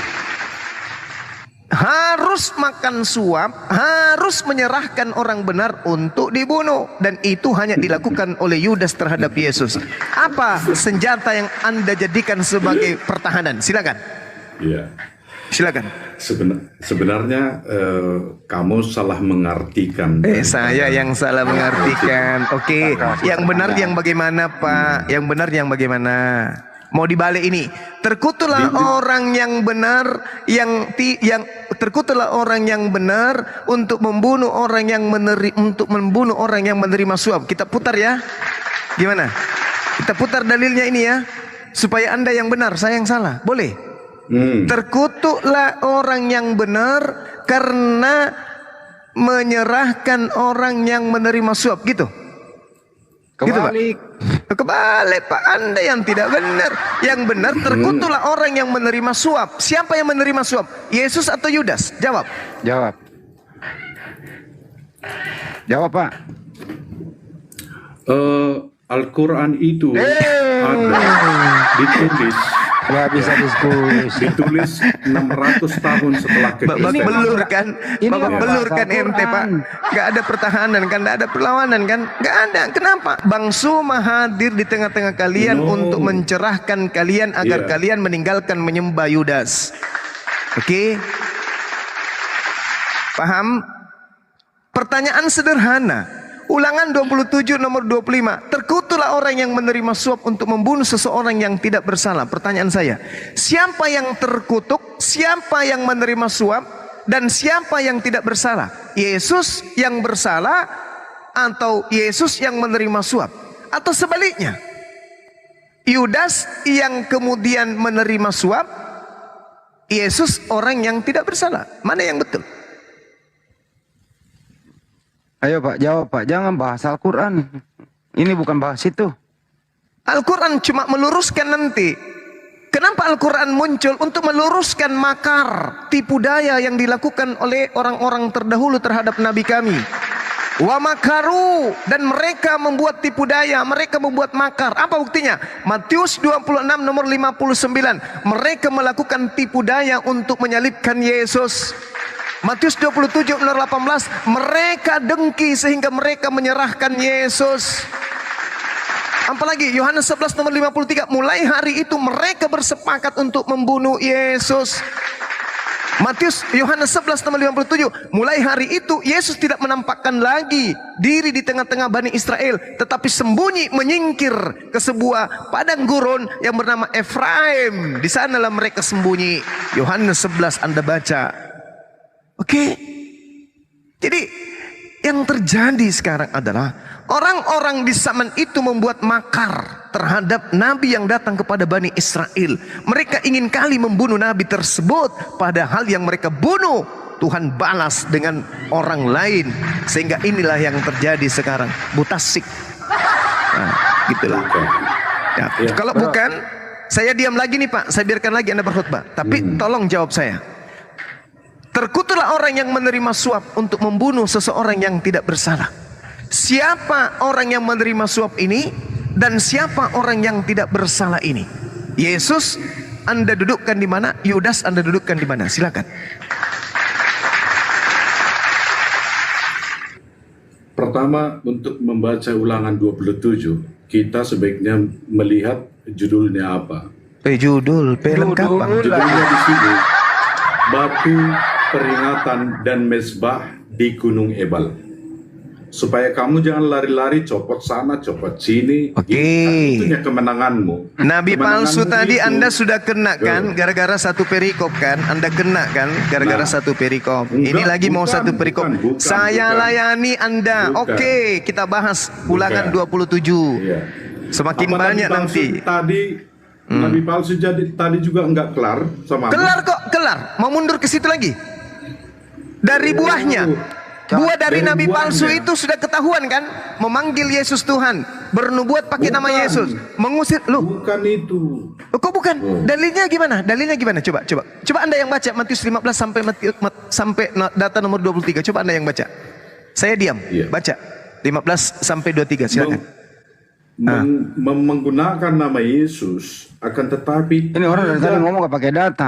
harus makan suap, harus menyerahkan orang benar untuk dibunuh. Dan itu hanya dilakukan oleh Yudas terhadap Yesus. Apa senjata yang Anda jadikan sebagai pertahanan? Silakan. Iya. Silakan. Sebenarnya kamu salah mengartikan. Saya yang salah mengartikan. Oke, yang benar yang bagaimana, Pak? Yang benar yang bagaimana? Mau dibalik ini. Terkutuklah orang yang benar terkutuklah orang yang benar untuk membunuh orang yang menerima suap. Kita putar ya. Gimana? Kita putar dalilnya ini ya. Supaya Anda yang benar, saya yang salah. Boleh? Terkutuklah orang yang benar karena menyerahkan orang yang menerima suap, gitu. Kebalik. Gitu, kebalik, Pak. Anda yang tidak benar. Yang benar, terkutuklah orang yang menerima suap. Siapa yang menerima suap? Yesus atau Yudas? Jawab. Jawab. Jawab, Pak. Al-Quran itu ada ditulis. Gak bisa diskusi. Ditulis 600 tahun setelah Babak kekristenan. belur kan? Ini Babak kan belur bahasa kan ente, Pak. Gak ada pertahanan kan? Gak ada perlawanan kan? Gak ada. Kenapa? Bang Suma hadir di tengah-tengah kalian untuk mencerahkan kalian agar kalian meninggalkan menyembah Yudas. Oke? Paham? Pertanyaan sederhana. Ulangan 27 nomor 25. Terkutuklah orang yang menerima suap untuk membunuh seseorang yang tidak bersalah. Pertanyaan saya, siapa yang terkutuk, siapa yang menerima suap, dan siapa yang tidak bersalah? Yesus yang bersalah atau Yesus yang menerima suap? Atau sebaliknya, Yudas yang kemudian menerima suap, Yesus orang yang tidak bersalah? Mana yang betul? Ayo Pak, jawab Pak. Jangan bahas Al-Quran. Ini bukan bahas itu. Al-Quran cuma meluruskan nanti. Kenapa Al-Quran muncul? Untuk meluruskan makar, tipu daya yang dilakukan oleh orang-orang terdahulu terhadap Nabi kami. Wa makaru, dan mereka membuat tipu daya, mereka membuat makar. Apa buktinya? Matius 26 nomor 59. Mereka melakukan tipu daya untuk menyalibkan Yesus. Matius 27 nomor 18, mereka dengki sehingga mereka menyerahkan Yesus. Apalagi Yohanes 11 nomor 53, mulai hari itu mereka bersepakat untuk membunuh Yesus. Yohanes 11 nomor 57, mulai hari itu Yesus tidak menampakkan lagi diri di tengah-tengah Bani Israel, tetapi sembunyi menyingkir ke sebuah padang gurun yang bernama Efraim. Di sanalah mereka sembunyi. Yohanes 11 Anda baca. Oke, jadi yang terjadi sekarang adalah orang-orang di zaman itu membuat makar terhadap Nabi yang datang kepada Bani Israel. Mereka ingin kali membunuh Nabi tersebut, padahal yang mereka bunuh Tuhan balas dengan orang lain. Sehingga inilah yang terjadi sekarang, butasik. Nah, gitulah. Ya, kalau bukan, saya diam lagi nih Pak, saya biarkan lagi Anda berkhutbah. Tapi tolong jawab saya. Terkutuklah orang yang menerima suap untuk membunuh seseorang yang tidak bersalah. Siapa orang yang menerima suap ini dan siapa orang yang tidak bersalah ini? Yesus Anda dudukkan di mana? Yudas Anda dudukkan di mana? Silakan. Pertama, untuk membaca Ulangan 27, kita sebaiknya melihat judulnya apa. Judul film kapan? Judulnya di sini, Batu Peringatan dan Mezbah di Gunung Ebal. Supaya kamu jangan lari-lari copot sana copot sini. Oke. Itunya kemenanganmu. Nabi palsu Kemenanganmu tadi itu, Anda sudah kena kan gara-gara satu perikop kan? Anda kena kan gara-gara satu perikop. Ini lagi mau satu perikop. Saya layani Anda. Bukan. Oke, kita bahas Ulangan 27. Iya. Semakin Apa banyak Nabi palsu nanti. Tadi Nabi palsu jadi tadi juga enggak kelar sama. Kelar kok, kelar. Mau mundur ke situ lagi? Dari buahnya. Buah dari Dari Nabi buahnya. palsu itu sudah ketahuan kan? Memanggil Yesus Tuhan. bernubuat pakai nama Bukan. Yesus, mengusir lu. Bukan itu. Oh, kok bukan? Oh. Dalilnya gimana? Dalilnya gimana? Coba Anda yang baca Matius 15 sampai data nomor 23. Coba Anda yang baca. Saya diam. Iya. Baca 15 sampai 23. Silakan. Menggunakan nama Yesus, akan tetapi Ini orang dari tadi ngomong gak pakai data.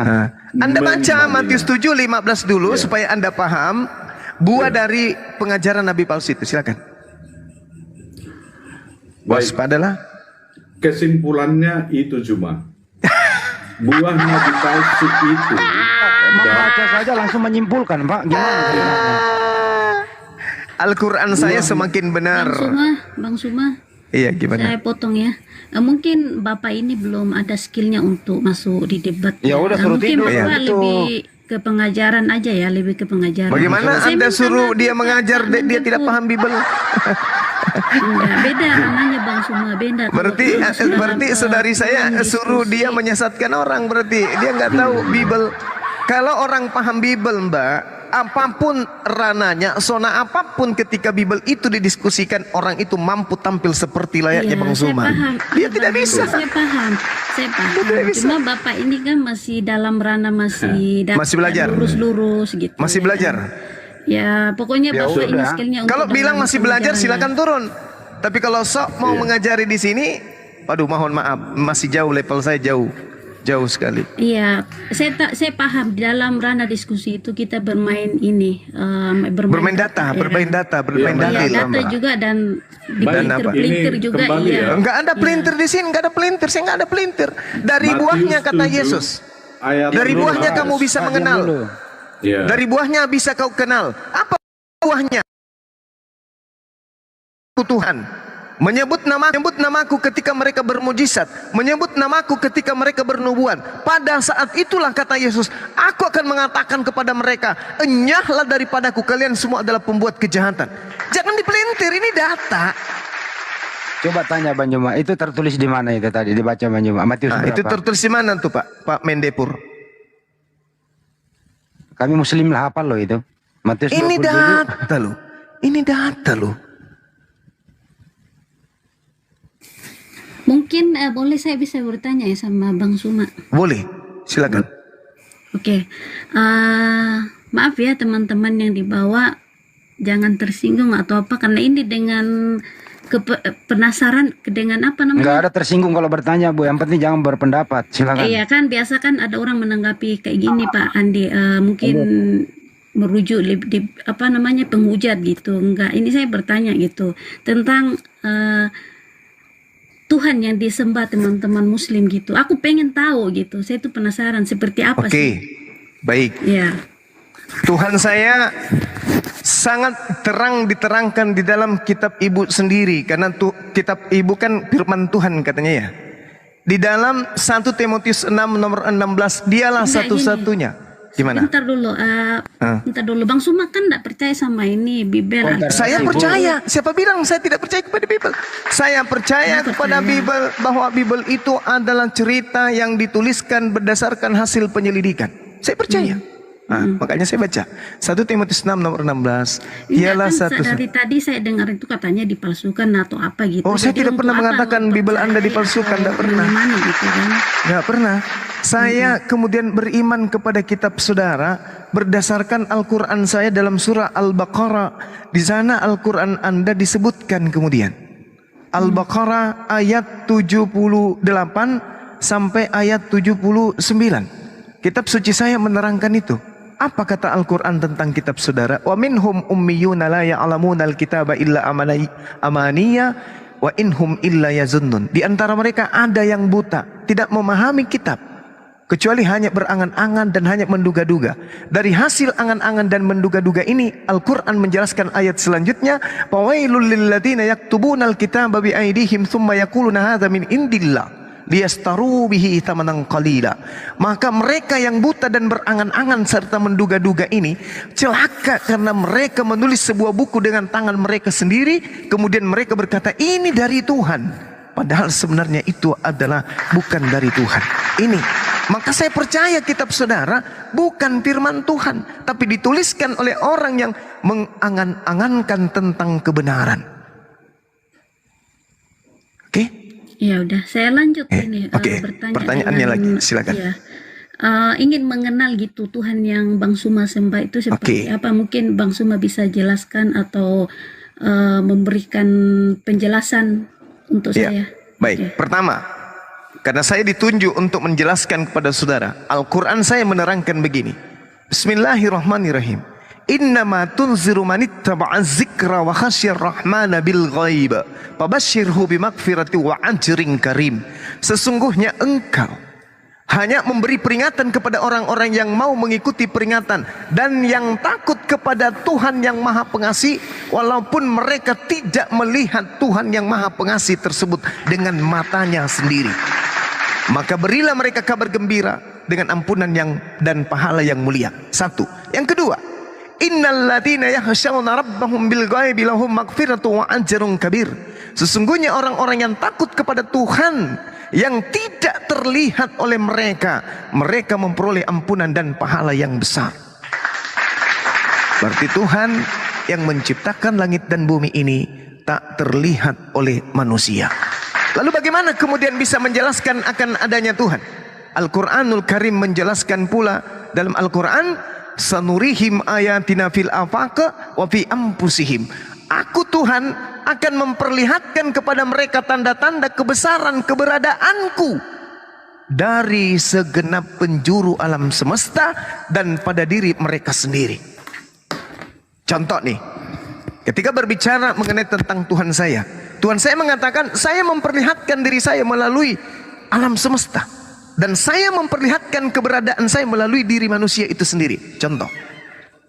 Anda baca Memang Matius iya. 7 15 dulu Iya. supaya Anda paham buah dari pengajaran nabi palsu itu. Silakan. Baik, Waspadalah. kesimpulannya itu cuma buah nabi palsu itu. Membaca saja langsung menyimpulkan, Pak. Gimana? Al-Quran saya semakin benar. Bang Suma, Iya, gimana? saya potong ya. Mungkin Bapak ini belum ada skillnya untuk masuk di debat. Ya udah, suruh mungkin tidur, Bapak ya. lebih ke pengajaran aja ya, lebih ke pengajaran. Bagaimana Saya Anda minta suruh maaf dia Pak, mengajar, Pak dia tidak Mendepur. paham Bible? Enggak, beda ranahnya Bang Suma, beda. Kalau Berarti masuk dalam, berarti saudari saya ruang suruh diskusi. dia menyesatkan orang, berarti dia nggak tahu Bible. Kalau orang paham Bible, Mbak, apapun rananya, zona apapun ketika Bible itu didiskusikan, orang itu mampu tampil seperti layaknya Iya, Bang saya Suman. paham. Dia Iya, tidak Bang, bisa. Saya paham. tidak bisa. Cuma Bapak ini kan masih dalam ranah masih Masih belajar. lurus-lurus gitu. Masih ya belajar. kan? Ya, pokoknya Ya Bapak ini udah. skillnya untuk Kalau bilang dalam masih belajar, pengajaran silakan ya. turun. Tapi kalau sok mau mengajari di sini, waduh, mohon maaf, masih jauh, level saya jauh sekali. Iya, saya paham di dalam ranah diskusi itu kita bermain ini, Bermain data, bermain data, bermain Iya, dalil, Iya, data Mbak. juga dan Dan apa? pelintir Ini juga kembali iya. ya. Enggak ada pelintir di sini, enggak ada pelintir, saya enggak ada pelintir. Dari Matius buahnya kata 7, Yesus. ayat Dari buahnya 15. kamu bisa Pak, diam mengenal. dulu. Ya. Dari buahnya bisa kau kenal. Apa buahnya? Tuhan menyebut namaku ketika mereka bermujizat, menyebut namaku ketika mereka bernubuat. Pada saat itulah kata Yesus, aku akan mengatakan kepada mereka, enyahlah daripadaku, kalian semua adalah pembuat kejahatan. Jangan dipelintir, ini data. Coba tanya Bang Juma, itu tertulis di mana itu tadi dibaca Bang Juma? Matius Nah, berapa? itu tertulis di mana tuh Pak Mendepur? Kami muslim lah hafal loh itu. Matius Ini 27. data loh. Ini data loh. Mungkin boleh saya bisa bertanya ya sama Bang Suma. Boleh, silakan. Oke, maaf ya teman-teman yang dibawa, jangan tersinggung atau apa karena ini dengan penasaran dengan apa namanya? Enggak ada tersinggung kalau bertanya Bu, yang penting jangan berpendapat. Silakan. Iya kan biasa kan ada orang menanggapi kayak gini Pak Andi, mungkin merujuk apa namanya penghujat gitu. Enggak, ini saya bertanya gitu tentang Tuhan yang disembah teman-teman Muslim gitu. Aku pengen tahu gitu. Saya tuh penasaran seperti apa Oke, sih? baik. Ya. Tuhan saya sangat terang diterangkan di dalam kitab ibu sendiri, karena kitab ibu kan firman Tuhan katanya ya. Di dalam 1 Timotius 6 nomor 16, dialah Enggak, satu-satunya. Gimana? Bentar dulu, Bang Suma kan enggak percaya sama ini Bible. Saya percaya. Siapa bilang saya tidak percaya kepada Bible? Saya percaya kepada Bible, bahwa Bible itu adalah cerita yang dituliskan berdasarkan hasil penyelidikan. Saya percaya. Makanya saya baca 1 Timotius 6 nomor 16. Ialah satu. Dari tadi saya dengar itu katanya dipalsukan atau apa gitu. Oh, saya Jadi tidak untuk pernah apa mengatakan untuk Bible Anda percaya, dipalsukan, tidak pernah. Mana gitu kan? Nggak pernah. Saya kemudian beriman kepada kitab saudara berdasarkan Al-Quran saya dalam surah Al-Baqarah. Di sana Al-Quran Anda disebutkan kemudian. Al-Baqarah ayat 78 sampai ayat 79. Kitab suci saya menerangkan itu. Apa kata Al-Quran tentang kitab saudara? Wa minhum ummiyuna la ya'lamuna al-kitaba illa amaniya wa inhum illa yazunnun. Di antara mereka ada yang buta, tidak memahami kitab, kecuali hanya berangan-angan dan hanya menduga-duga. Dari hasil angan-angan dan menduga-duga ini, Al-Quran menjelaskan ayat selanjutnya, fawailul lilladzina yaktubunal kitaba bi aydihim thumma yaquluna hadza min indillah liyastaru bihi thamanan qalila. Maka mereka yang buta dan berangan-angan serta menduga-duga ini celaka, karena mereka menulis sebuah buku dengan tangan mereka sendiri, kemudian mereka berkata ini dari Tuhan, padahal sebenarnya itu adalah bukan dari Tuhan. Ini, maka saya percaya kitab saudara bukan firman Tuhan, tapi dituliskan oleh orang yang mengangan-angankan tentang kebenaran. Ya udah, saya lanjut ini Oke, bertanya pertanyaannya lagi, silakan. Ya, ingin mengenal gitu Tuhan yang Bang Suma sembah itu seperti Oke. apa? Mungkin Bang Suma bisa jelaskan atau memberikan penjelasan untuk Ya, saya. baik. Oke. Pertama, karena saya ditunjuk untuk menjelaskan kepada saudara, Al-Quran saya menerangkan begini. Bismillahirrahmanirrahim. Innama tunziru manittaba'a zikra wa khasyar rahmana bil ghaib. Fabashshirhu bimaghfirati wa ajrin karim. Sesungguhnya engkau hanya memberi peringatan kepada orang-orang yang mau mengikuti peringatan dan yang takut kepada Tuhan yang Maha Pengasih, walaupun mereka tidak melihat Tuhan yang Maha Pengasih tersebut dengan matanya sendiri. Maka berilah mereka kabar gembira dengan ampunan dan pahala yang mulia. Satu. Yang kedua, innal ladzina yakhshawna rabbahum bil ghaibi lahum maghfiratun wa ajrun kabir. Sesungguhnya orang-orang yang takut kepada Tuhan yang tidak terlihat oleh mereka, mereka memperoleh ampunan dan pahala yang besar. Berarti Tuhan yang menciptakan langit dan bumi ini tak terlihat oleh manusia. Lalu bagaimana kemudian bisa menjelaskan akan adanya Tuhan? Al-Quranul Karim menjelaskan pula dalam Al-Quran, sanurihim ayatina fil afaq wa fi anfusihim. Aku Tuhan akan memperlihatkan kepada mereka tanda-tanda kebesaran keberadaanku dari segenap penjuru alam semesta dan pada diri mereka sendiri. Contoh nih, ketika berbicara mengenai tentang Tuhan saya mengatakan saya memperlihatkan diri saya melalui alam semesta dan saya memperlihatkan keberadaan saya melalui diri manusia itu sendiri. Contoh,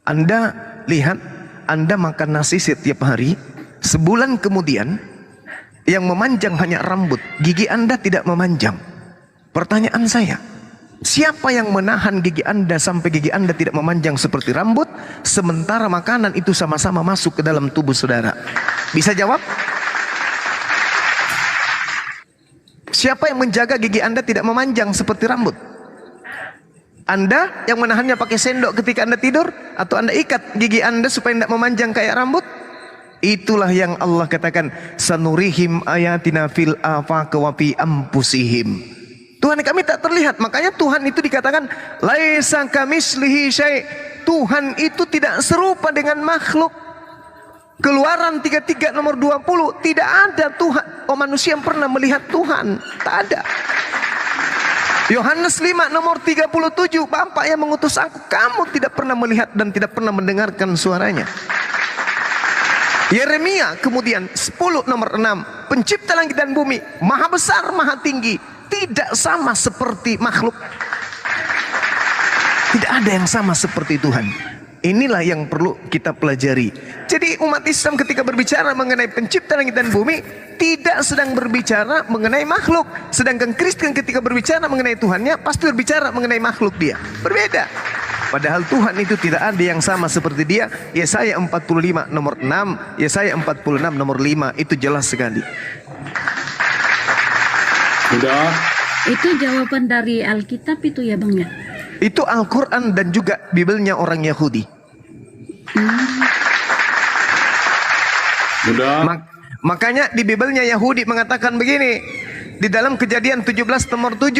Anda lihat, Anda makan nasi setiap hari, sebulan kemudian yang memanjang hanya rambut, gigi Anda tidak memanjang. Pertanyaan saya, siapa yang menahan gigi Anda sampai gigi Anda tidak memanjang seperti rambut, sementara makanan itu sama-sama masuk ke dalam tubuh saudara? Bisa jawab? Siapa yang menjaga gigi Anda tidak memanjang seperti rambut? Anda yang menahannya pakai sendok ketika Anda tidur, atau Anda ikat gigi Anda supaya tidak memanjang kayak rambut? Itulah yang Allah katakan, sanurihim ayatina fil afaq wa fi anfusihim. Tuhan kami tak terlihat, makanya Tuhan itu dikatakan laisa kamislihi syai'. Tuhan itu tidak serupa dengan makhluk. Keluaran 33 nomor 20, tidak ada Tuhan, manusia yang pernah melihat Tuhan, tak ada. Yohanes 5 nomor 37, Bapa yang mengutus aku, kamu tidak pernah melihat dan tidak pernah mendengarkan suaranya. Yeremia kemudian 10 nomor 6, pencipta langit dan bumi, maha besar, maha tinggi, tidak sama seperti makhluk. Tidak ada yang sama seperti Tuhan. Inilah yang perlu kita pelajari. Jadi umat Islam ketika berbicara mengenai pencipta langit dan bumi, tidak sedang berbicara mengenai makhluk. Sedangkan Kristen ketika berbicara mengenai Tuhannya, pasti berbicara mengenai makhluk dia. Berbeda. Padahal Tuhan itu tidak ada yang sama seperti dia. Yesaya 45 nomor 6, Yesaya 46 nomor 5, itu jelas sekali. Sudah. Itu jawaban dari Alkitab itu ya Bang ya? Itu Al-Quran dan juga Bibelnya orang Yahudi. Sudah. Makanya di Bibelnya Yahudi mengatakan begini, di dalam Kejadian 17 nomor 7,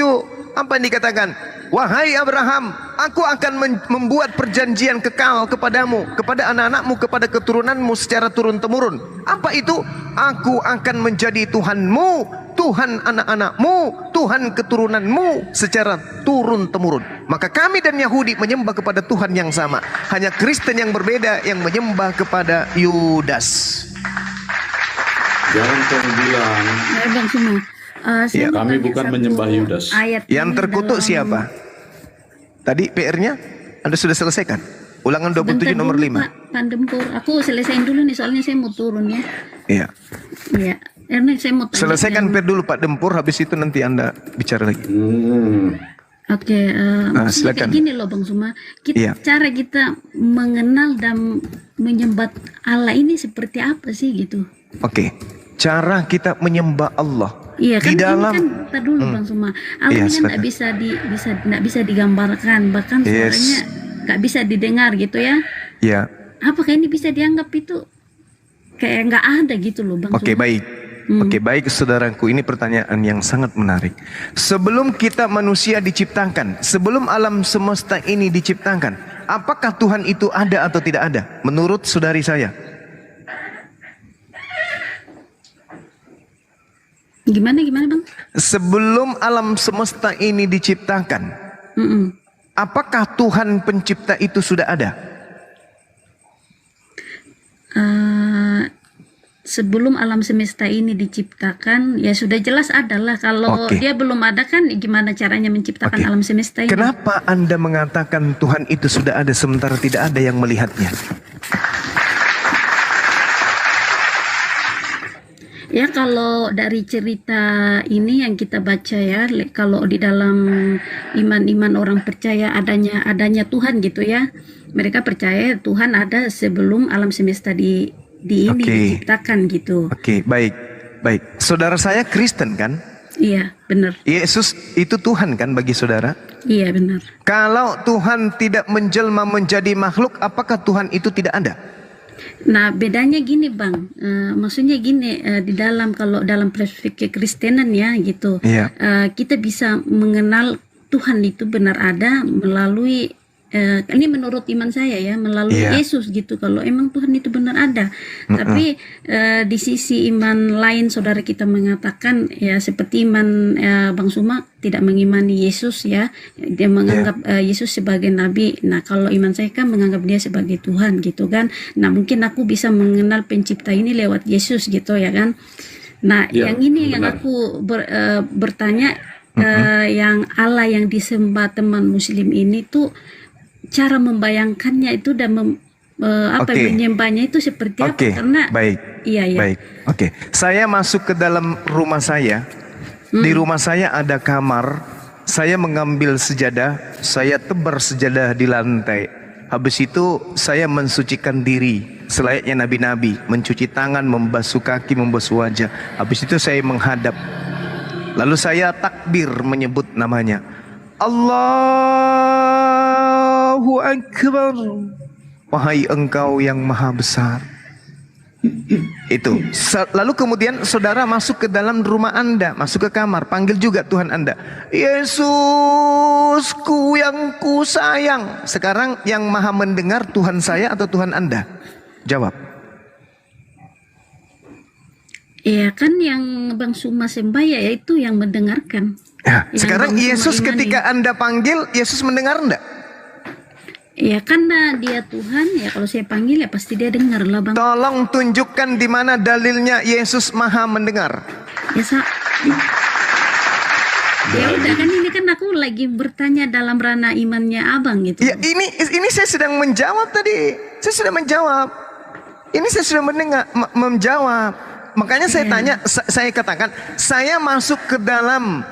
apa yang dikatakan? Wahai Abraham, aku akan membuat perjanjian kekal kepadamu, kepada anak-anakmu, kepada keturunanmu secara turun-temurun. Apa itu? Aku akan menjadi Tuhanmu, Tuhan anak-anakmu, Tuhan keturunanmu secara turun-temurun. Maka kami dan Yahudi menyembah kepada Tuhan yang sama. Hanya Kristen yang berbeda yang menyembah kepada Yudas. Jangan kamu bilang Bang Suma, saya mau kami tanya bukan satu menyembah Yudas. ayat Yang ini terkutuk dalam- siapa? Tadi PR-nya Anda sudah selesaikan. Ulangan 27 Bentar nomor dulu, 5. Pak Dempur, aku selesaiin dulu nih soalnya saya mau turun ya. Iya. Iya, karena saya mau tanya Selesaikan yang- PR dulu Pak Dempur, habis itu nanti Anda bicara lagi. Oke, maksudnya silakan. kayak gini loh Bang Suma, Iya. cara kita mengenal dan menyembah Allah ini seperti apa sih gitu? Oke. Cara kita menyembah Allah Iya kan di dalam ini kan tar dulu Bang Suma. Allah Iya, ini kan silakan. nggak bisa digambarkan, bahkan Yes. suaranya nggak bisa didengar gitu ya. ya. Apakah ini bisa dianggap itu kayak nggak ada gitu loh Bang Oke, Suma? baik. Oke, baik saudaraku, ini pertanyaan yang sangat menarik. Sebelum kita manusia diciptakan, sebelum alam semesta ini diciptakan, apakah Tuhan itu ada atau tidak ada? Menurut saudari saya. Gimana Bang? Sebelum alam semesta ini diciptakan, apakah Tuhan pencipta itu sudah ada? Sebelum alam semesta ini diciptakan, ya sudah jelas adalah. Kalau Oke. dia belum ada kan gimana caranya menciptakan Oke. alam semesta ini? Kenapa Anda mengatakan Tuhan itu sudah ada sementara tidak ada yang melihatnya? Ya kalau dari cerita ini yang kita baca ya, kalau di dalam iman-iman orang percaya adanya Tuhan gitu ya. Mereka percaya Tuhan ada sebelum alam semesta ini Oke. diciptakan gitu. Oke, baik. Baik. Saudara saya Kristen kan? Iya, benar. Yesus itu Tuhan kan bagi saudara? Iya, benar. Kalau Tuhan tidak menjelma menjadi makhluk, apakah Tuhan itu tidak ada? Nah, bedanya gini, Bang. Maksudnya gini, di dalam kalau dalam perspektif kekristenan ya gitu. Iya. Kita bisa mengenal Tuhan itu benar ada melalui ini menurut iman saya ya, melalui Iya. Yesus gitu. Kalau emang Tuhan itu benar ada. Tapi di sisi iman lain saudara kita mengatakan ya seperti iman Bang Suma tidak mengimani Yesus ya. Dia menganggap Yesus sebagai nabi. Nah, kalau iman saya kan menganggap dia sebagai Tuhan gitu kan. Nah, mungkin aku bisa mengenal pencipta ini lewat Yesus gitu ya kan. Nah, Ya, yang ini yang benar. aku bertanya, yang Allah yang disembah teman muslim ini tuh cara membayangkannya itu dan Oke. menyembahnya itu seperti apa? Oke, Karena baik. iya ya. Baik. Oke. Saya masuk ke dalam rumah saya. Di rumah saya ada kamar. Saya mengambil sejadah, saya tebar sejadah di lantai. Habis itu saya mensucikan diri selayaknya nabi-nabi, mencuci tangan, membasuh kaki, membasuh wajah. Habis itu saya menghadap. Lalu saya takbir menyebut namanya. Allahu Akbar. Wahai Engkau yang Maha Besar. Itu. Lalu kemudian saudara masuk ke dalam rumah Anda, masuk ke kamar, panggil juga Tuhan Anda. Yesusku yang ku sayang. Sekarang yang Maha mendengar Tuhan saya atau Tuhan Anda? Jawab. Iya kan yang Bang Suma sembah ya itu yang mendengarkan. Ya, Yang sekarang Bang Suma Yesus imani. ketika Anda panggil, Yesus mendengar enggak? Ya karena dia Tuhan ya kalau saya panggil ya pasti dia dengar lah Bang. Tolong tunjukkan di mana dalilnya Yesus Maha mendengar. Ya ya udah kan ini kan aku lagi bertanya dalam ranah imannya Abang gitu. Ya ini saya sedang menjawab tadi. Saya sudah menjawab. Ini saya sudah menjawab. Makanya saya tanya, saya katakan, saya masuk ke dalam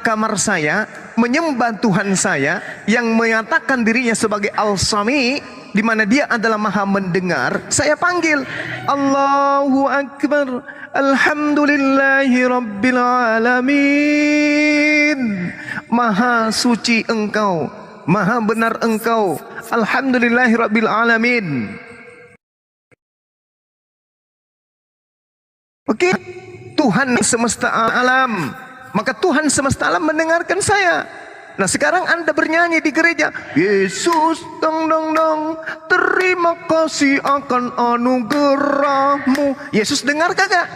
kamar saya, menyembah Tuhan saya yang menyatakan dirinya sebagai Al-Sami, di mana dia adalah Maha mendengar. Saya panggil Allahu Akbar, Alhamdulillahi Rabbil Alamin. Maha suci Engkau, Maha benar Engkau, Alhamdulillahi Rabbil Alamin. Oke, Tuhan semesta alam. Maka Tuhan semesta alam mendengarkan saya. Nah sekarang Anda bernyanyi di gereja, Yesus dong dong dong, terima kasih akan anugerahmu. Yesus dengar kagak?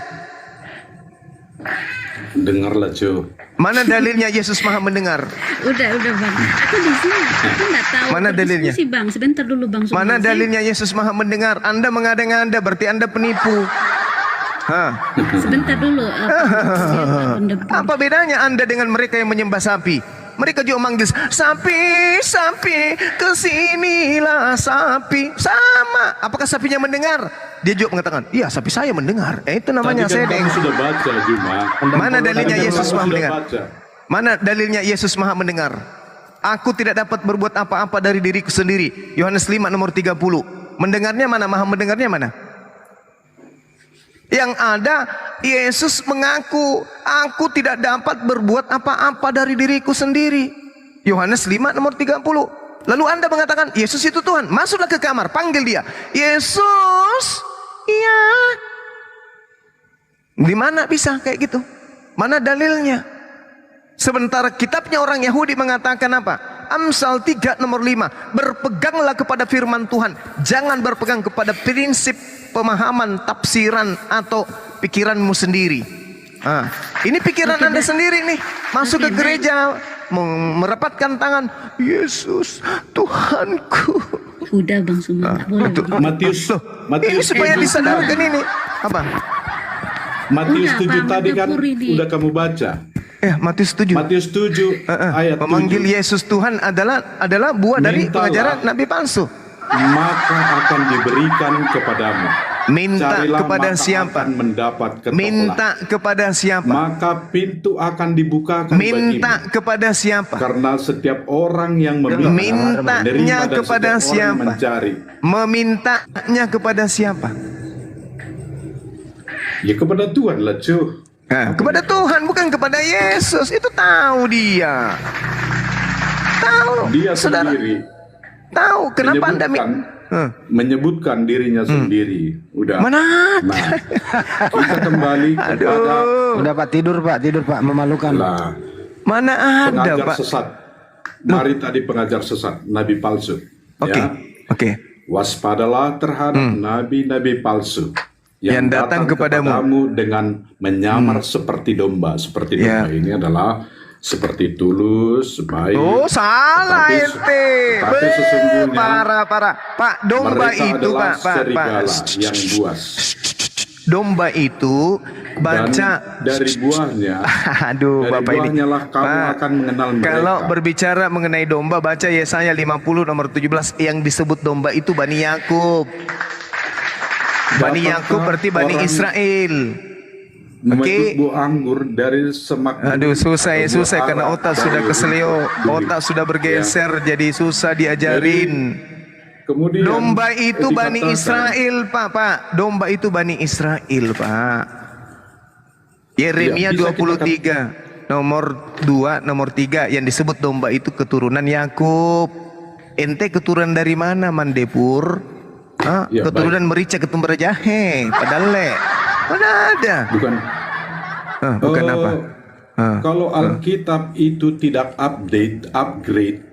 Dengarlah, Jo. Mana dalilnya Yesus Maha mendengar? Udah Bang. Aku di sini aku nggak tahu. Mana dalilnya? berdiskusi, Bang. Sebentar dulu Bang. Suma. Mana Saya- dalilnya Yesus Maha mendengar? Anda mengada-ngada, berarti Anda penipu. Hah? Sebentar dulu. Apa bedanya Anda dengan mereka yang menyembah sapi? Mereka juga manggil sapi, sapi, kesinilah sapi. Sama. Apakah sapinya mendengar? Dia juga mengatakan, iya sapi saya mendengar. Itu namanya Tadi kan saya kamu sudah baca, Juma. Mana dalilnya Tadi kan Yesus kamu Maha sudah mendengar? baca. Mana dalilnya Yesus Maha mendengar? Aku tidak dapat berbuat apa-apa dari diriku sendiri. Yohanes 5 nomor 30. Mendengarnya mana? Maha mendengarnya mana? Yang ada Yesus mengaku, aku tidak dapat berbuat apa-apa dari diriku sendiri. Yohanes 5 nomor 30. Lalu Anda mengatakan Yesus itu Tuhan. Masuklah ke kamar, panggil dia. Yesus, iya. Di mana bisa kayak gitu? Mana dalilnya? Sementara kitabnya orang Yahudi mengatakan apa? Amsal 3 nomor 5, berpeganglah kepada firman Tuhan, jangan berpegang kepada prinsip pemahaman, tafsiran atau pikiranmu sendiri. Ini pikiran Anda sendiri nih. Masuk ke gereja, merapatkan tangan, Yesus Tuhanku. Udah Bang Suma, nggak boleh. Matius Ini supaya disadarkan ini. Apa? Matius Udah, 7 Pak, tadi kan Mendepuri di- udah kamu baca. Matius 7. Matius 7 ayat 7. Memanggil Yesus Tuhan adalah buah dari Mintalah. pengajaran Nabi palsu. Maka akan diberikan kepadamu. Minta Carilah, kepada maka siapa? akan mendapat, ketoklah. Minta kepada siapa? Maka pintu akan dibukakan Minta bagimu. kepada siapa? Karena setiap orang yang meminta, Mintanya menerima, dan kepada setiap orang yang siapa? mencari, Memintanya kepada siapa? ya kepada Tuhan lah cuy. Kepada Tuhan, bukan kepada Yesus. Itu tahu dia. Tahu. Dia Saudara, sendiri tahu kenapa Anda menyebutkan dirinya sendiri. Udah. Mana ada? Nah, kita kembali kepada Udah Pak, tidur Pak, memalukan. lah Mana ada, pengajar Pak? sesat. Mari tadi pengajar sesat, nabi palsu. Oke. Ya. Oke. Waspadalah terhadap nabi-nabi palsu Yang datang kepadamu dengan menyamar seperti domba. Seperti Ya. domba ini adalah seperti tulus, baik. Oh, salah Tapi- ente. tapi sesungguhnya Parah. Pak, domba mereka itu, adalah Pak. serigala yang buas. Domba itu baca. Dan dari buahnya, Aduh, dari Bapak ini. buahnya lah kamu Pak, akan mengenal mereka. Kalau berbicara mengenai domba, baca Yesaya 50 nomor 17. Yang disebut domba itu Bani Yakub. Bani Dapatkah Yakub berarti Bani orang Israel. memetik Oke. buah anggur dari semak. Aduh, susah ya, atau buah susah karena ara otak dari sudah keselio, bibit. otak sudah bergeser, Ya. jadi susah diajarin. Kemudian Domba itu Bani dikatakan, Israel, Pak. Domba itu Bani Israel, Pak. Yeremia Ya, bisa 23 nomor 2, nomor 3 yang disebut domba itu keturunan Yakub. Ente keturunan dari mana, Mandepur? Ya, Keturunan merica ketumbar jahe, padahal mana ada. Bukan. Bukan apa? Kalau Alkitab itu tidak upgrade,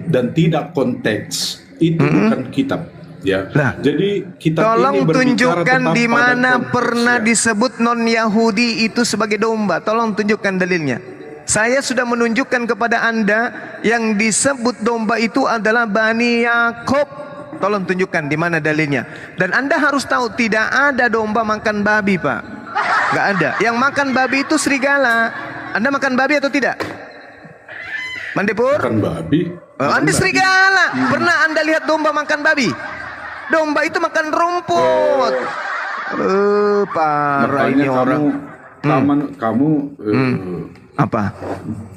dan tidak konteks, itu bukan kitab. Ya. Lah, jadi kitab Tolong ini berbicara tunjukkan tetap di pada mana konteks, pernah ya. disebut non-Yahudi itu sebagai domba. Tolong tunjukkan dalilnya. Saya sudah menunjukkan kepada Anda yang disebut domba itu adalah Bani Yakub. Tolong tunjukkan di mana dalilnya. Dan Anda harus tahu tidak ada domba makan babi, Pak. Gak ada. Yang makan babi itu serigala. Anda makan babi atau tidak? Mandepur? Makan babi. Anda serigala. Pernah Anda lihat domba makan babi? Domba itu makan rumput. Parah Makanya ini orang. kamu Apa?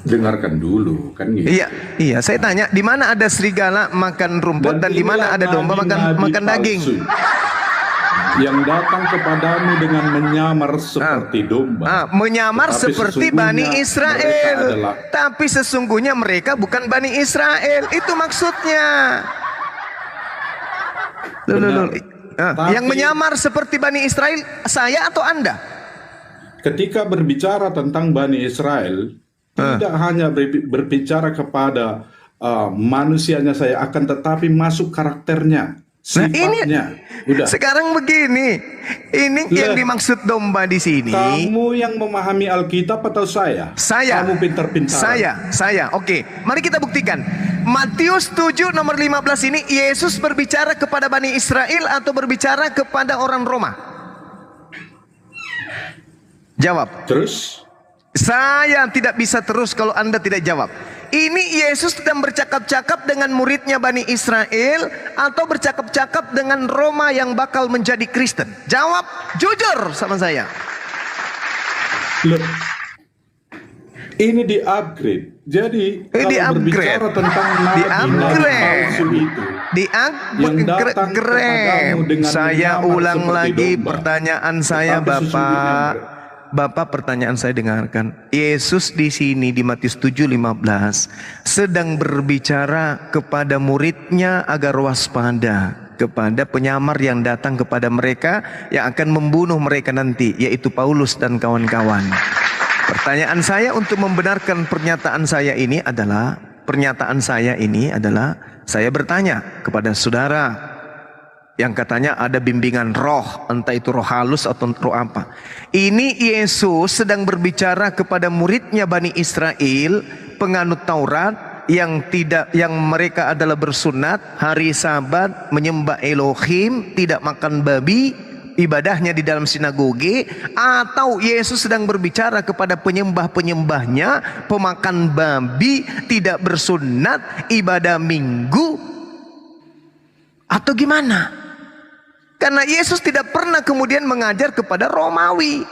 dengarkan dulu kan gitu. Iya. Saya tanya, di mana ada serigala makan rumput dan di mana inilah ada domba nabi-nabi makan daging? palsu yang datang kepadamu dengan menyamar seperti domba. Menyamar Tetapi seperti sesungguhnya Bani mereka Israel. adalah- Tapi sesungguhnya mereka bukan Bani Israel. Itu maksudnya. Benar. Yang Tapi- menyamar seperti Bani Israel, saya atau Anda? Ketika berbicara tentang Bani Israel, tidak hanya berbicara kepada manusianya saya, akan tetapi masuk karakternya, sifatnya. Udah. Sekarang begini, ini yang Lah. dimaksud domba di sini. Kamu yang memahami Alkitab atau saya? Saya. Kamu pintar-pintar. Saya. Oke, mari kita buktikan. Matius 7 nomor 15 ini Yesus berbicara kepada Bani Israel atau berbicara kepada orang Roma? Jawab. Terus? Saya tidak bisa terus kalau Anda tidak jawab. Ini Yesus sedang bercakap-cakap dengan muridnya Bani Israel atau bercakap-cakap dengan Roma yang bakal menjadi Kristen? Jawab jujur sama saya. Loh, ini di-upgrade. Jadi kalau di-upgrade. berbicara tentang nabi palsu itu, yang datang kepadamu dengan Saya menyamar ulang seperti lagi domba. pertanyaan saya, Tetapi sesungguhnya Bapak, pertanyaan saya dengarkan. Yesus di sini di Matius 7:15 sedang berbicara kepada muridnya agar waspada. kepada penyamar yang datang kepada mereka yang akan membunuh mereka nanti, yaitu Paulus dan kawan-kawan. Pertanyaan saya untuk membenarkan pernyataan saya ini adalah, saya bertanya kepada saudara yang katanya ada bimbingan roh, entah itu roh halus atau roh apa. Ini Yesus sedang berbicara kepada muridnya Bani Israel, penganut Taurat, yang mereka adalah bersunat, hari Sabat, menyembah Elohim, tidak makan babi, ibadahnya di dalam sinagoge, atau Yesus sedang berbicara kepada penyembah-penyembahnya, pemakan babi, tidak bersunat, ibadah minggu, atau gimana? Karena Yesus tidak pernah kemudian mengajar kepada Romawi,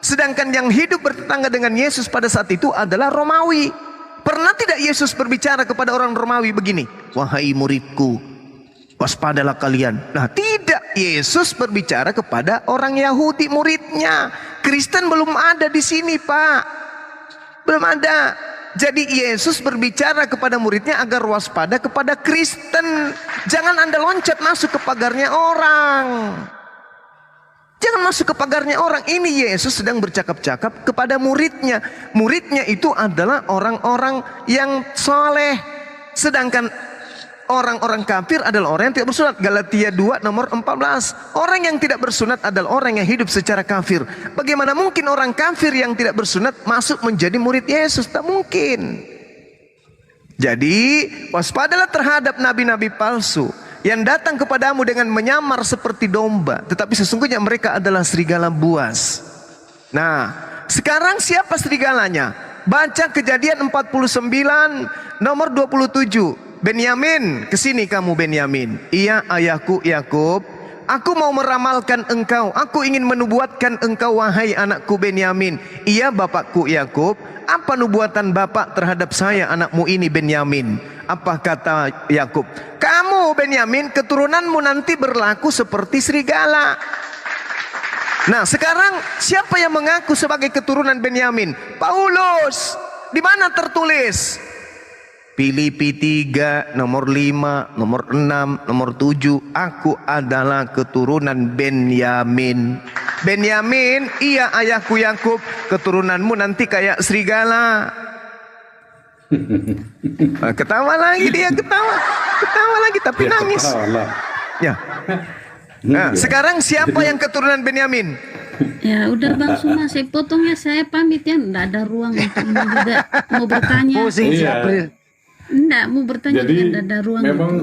sedangkan yang hidup bertetangga dengan Yesus pada saat itu adalah Romawi. Pernah tidak Yesus berbicara kepada orang Romawi begini, wahai muridku, waspadalah kalian? Nah, tidak. Yesus berbicara kepada orang Yahudi muridnya. Kristen belum ada di sini, Pak. Belum ada. Jadi Yesus berbicara kepada muridnya agar waspada kepada Kristen. Jangan Anda loncat masuk ke pagarnya orang. Jangan masuk ke pagarnya orang. Ini Yesus sedang bercakap-cakap kepada muridnya. Muridnya itu adalah orang-orang yang soleh. Sedangkan orang-orang kafir adalah orang yang tidak bersunat. Galatia 2 nomor 14. Orang yang tidak bersunat adalah orang yang hidup secara kafir. Bagaimana mungkin orang kafir yang tidak bersunat masuk menjadi murid Yesus? Tak mungkin. Jadi waspadalah terhadap nabi-nabi palsu yang datang kepadamu dengan menyamar seperti domba, tetapi sesungguhnya mereka adalah serigala buas. Nah, sekarang siapa serigalanya? Baca Kejadian 49 nomor 27. Benyamin, kesini kamu Benyamin. Iya ayahku Yakub, aku mau meramalkan engkau. Aku ingin menubuatkan engkau wahai anakku Benyamin. Iya bapakku Yakub, apa nubuatan bapak terhadap saya anakmu ini Benyamin? Apa kata Yakub? Kamu Benyamin, keturunanmu nanti berlaku seperti serigala. Nah, sekarang siapa yang mengaku sebagai keturunan Benyamin? Paulus. Di mana tertulis? Filipi 3 nomor 5, nomor 6, nomor 7. Aku adalah keturunan Benyamin. Benyamin, iya ayahku Yakub, keturunanmu nanti kayak serigala. Ketawa lagi dia, ketawa lagi tapi Ya, nangis. ketawa. Ya. Nah, sekarang siapa yang keturunan Benyamin? Ya udah Bang Suma, saya potong ya, saya pamit ya, enggak ada ruang untuk ini juga mau bertanya. Pusing si Iya. April. Enggak mau bertanya, Jadi juga enggak ada ruang. memang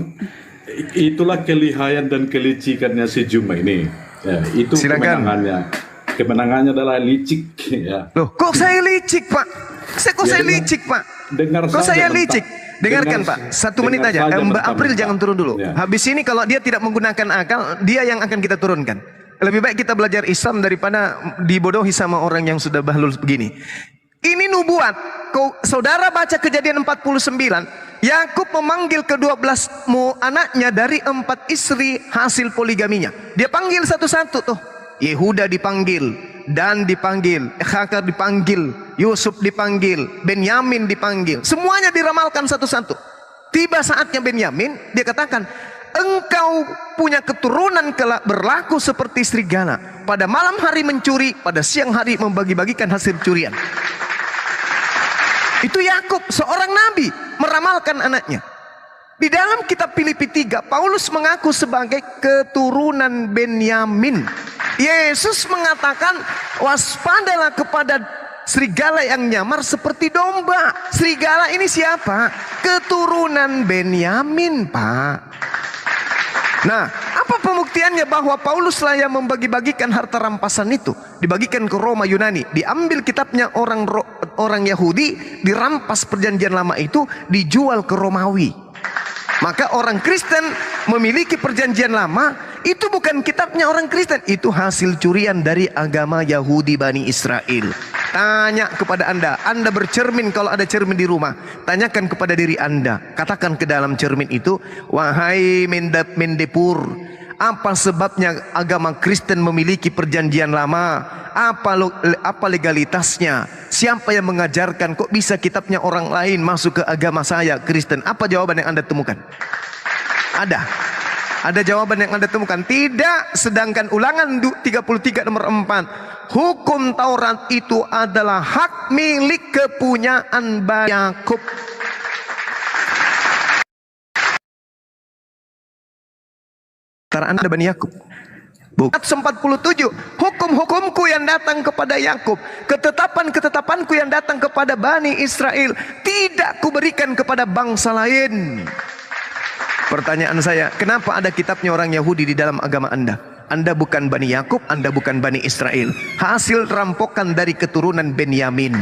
itulah kelihayan dan kelicikannya si Juma ini. Ya, itu Silakan. kemenangannya. Kemenangannya adalah licik. Ya. Loh, kok saya licik, Pak? Kok saya licik, Pak? Dengar Kok saja saya mentah. licik? Dengarkan Dengar- Pak, 1 menit dengar aja. saja Mbak mentah-mentah. April jangan turun dulu. Ya. Habis ini kalau dia tidak menggunakan akal, dia yang akan kita turunkan. Lebih baik kita belajar Islam daripada dibodohi sama orang yang sudah bahlul begini. Ini nubuat. Saudara baca Kejadian 49. Yakub memanggil ke-12 anaknya dari 4 istri hasil poligaminya. Dia panggil satu-satu tuh. Yehuda dipanggil, Dan dipanggil, Ikhakar dipanggil, Yusuf dipanggil, Benyamin dipanggil. Semuanya diramalkan satu-satu. Tiba saatnya Benyamin, dia katakan, engkau punya keturunan kelak berlaku seperti serigala. Pada malam hari mencuri, pada siang hari membagi-bagikan hasil curian. Itu Yakub, seorang nabi, meramalkan anaknya. Di dalam kitab Filipi 3, Paulus mengaku sebagai keturunan Benyamin. Yesus mengatakan, waspadalah kepada serigala yang nyamar seperti domba. Serigala ini siapa? Keturunan Benyamin, Pak. Nah, apa pembuktiannya bahwa Paulus lah yang membagi-bagikan harta rampasan itu? Dibagikan ke Roma Yunani. Diambil kitabnya orang Yahudi, dirampas perjanjian lama itu, dijual ke Romawi. Maka orang Kristen memiliki perjanjian lama, itu bukan kitabnya orang Kristen, itu hasil curian dari agama Yahudi Bani Israel. Tanya kepada Anda bercermin kalau ada cermin di rumah, tanyakan kepada diri Anda, katakan ke dalam cermin itu, wahai Mendepur, apa sebabnya agama Kristen memiliki perjanjian lama? Apa legalitasnya? Siapa yang mengajarkan? Kok bisa kitabnya orang lain masuk ke agama saya Kristen? Apa jawaban yang Anda temukan? Ada. Ada jawaban yang Anda temukan? Tidak. Sedangkan Ulangan 33 nomor 4, hukum Taurat itu adalah hak milik kepunyaan Bani Yakub. Antara Anda Bani Yakub. Bukan 47, hukum-hukumku yang datang kepada Yakub, ketetapan-ketetapanku yang datang kepada Bani Israel, tidak kuberikan kepada bangsa lain. Pertanyaan saya, kenapa ada kitabnya orang Yahudi di dalam agama Anda? Anda bukan Bani Yakub, Anda bukan Bani Israel. Hasil rampokan dari keturunan Benyamin.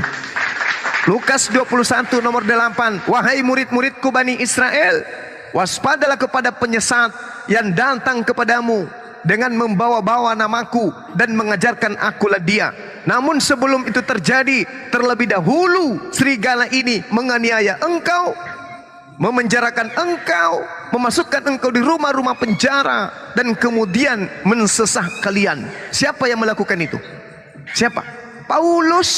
Lukas 21 nomor 8, wahai murid-muridku Bani Israel, waspadalah kepada penyesat yang datang kepadamu dengan membawa-bawa namaku dan mengajarkan akulah dia. Namun sebelum itu terjadi, terlebih dahulu serigala ini menganiaya engkau, memenjarakan engkau, memasukkan engkau di rumah-rumah penjara, dan kemudian mensesah kalian. Siapa yang melakukan itu? Siapa? Paulus.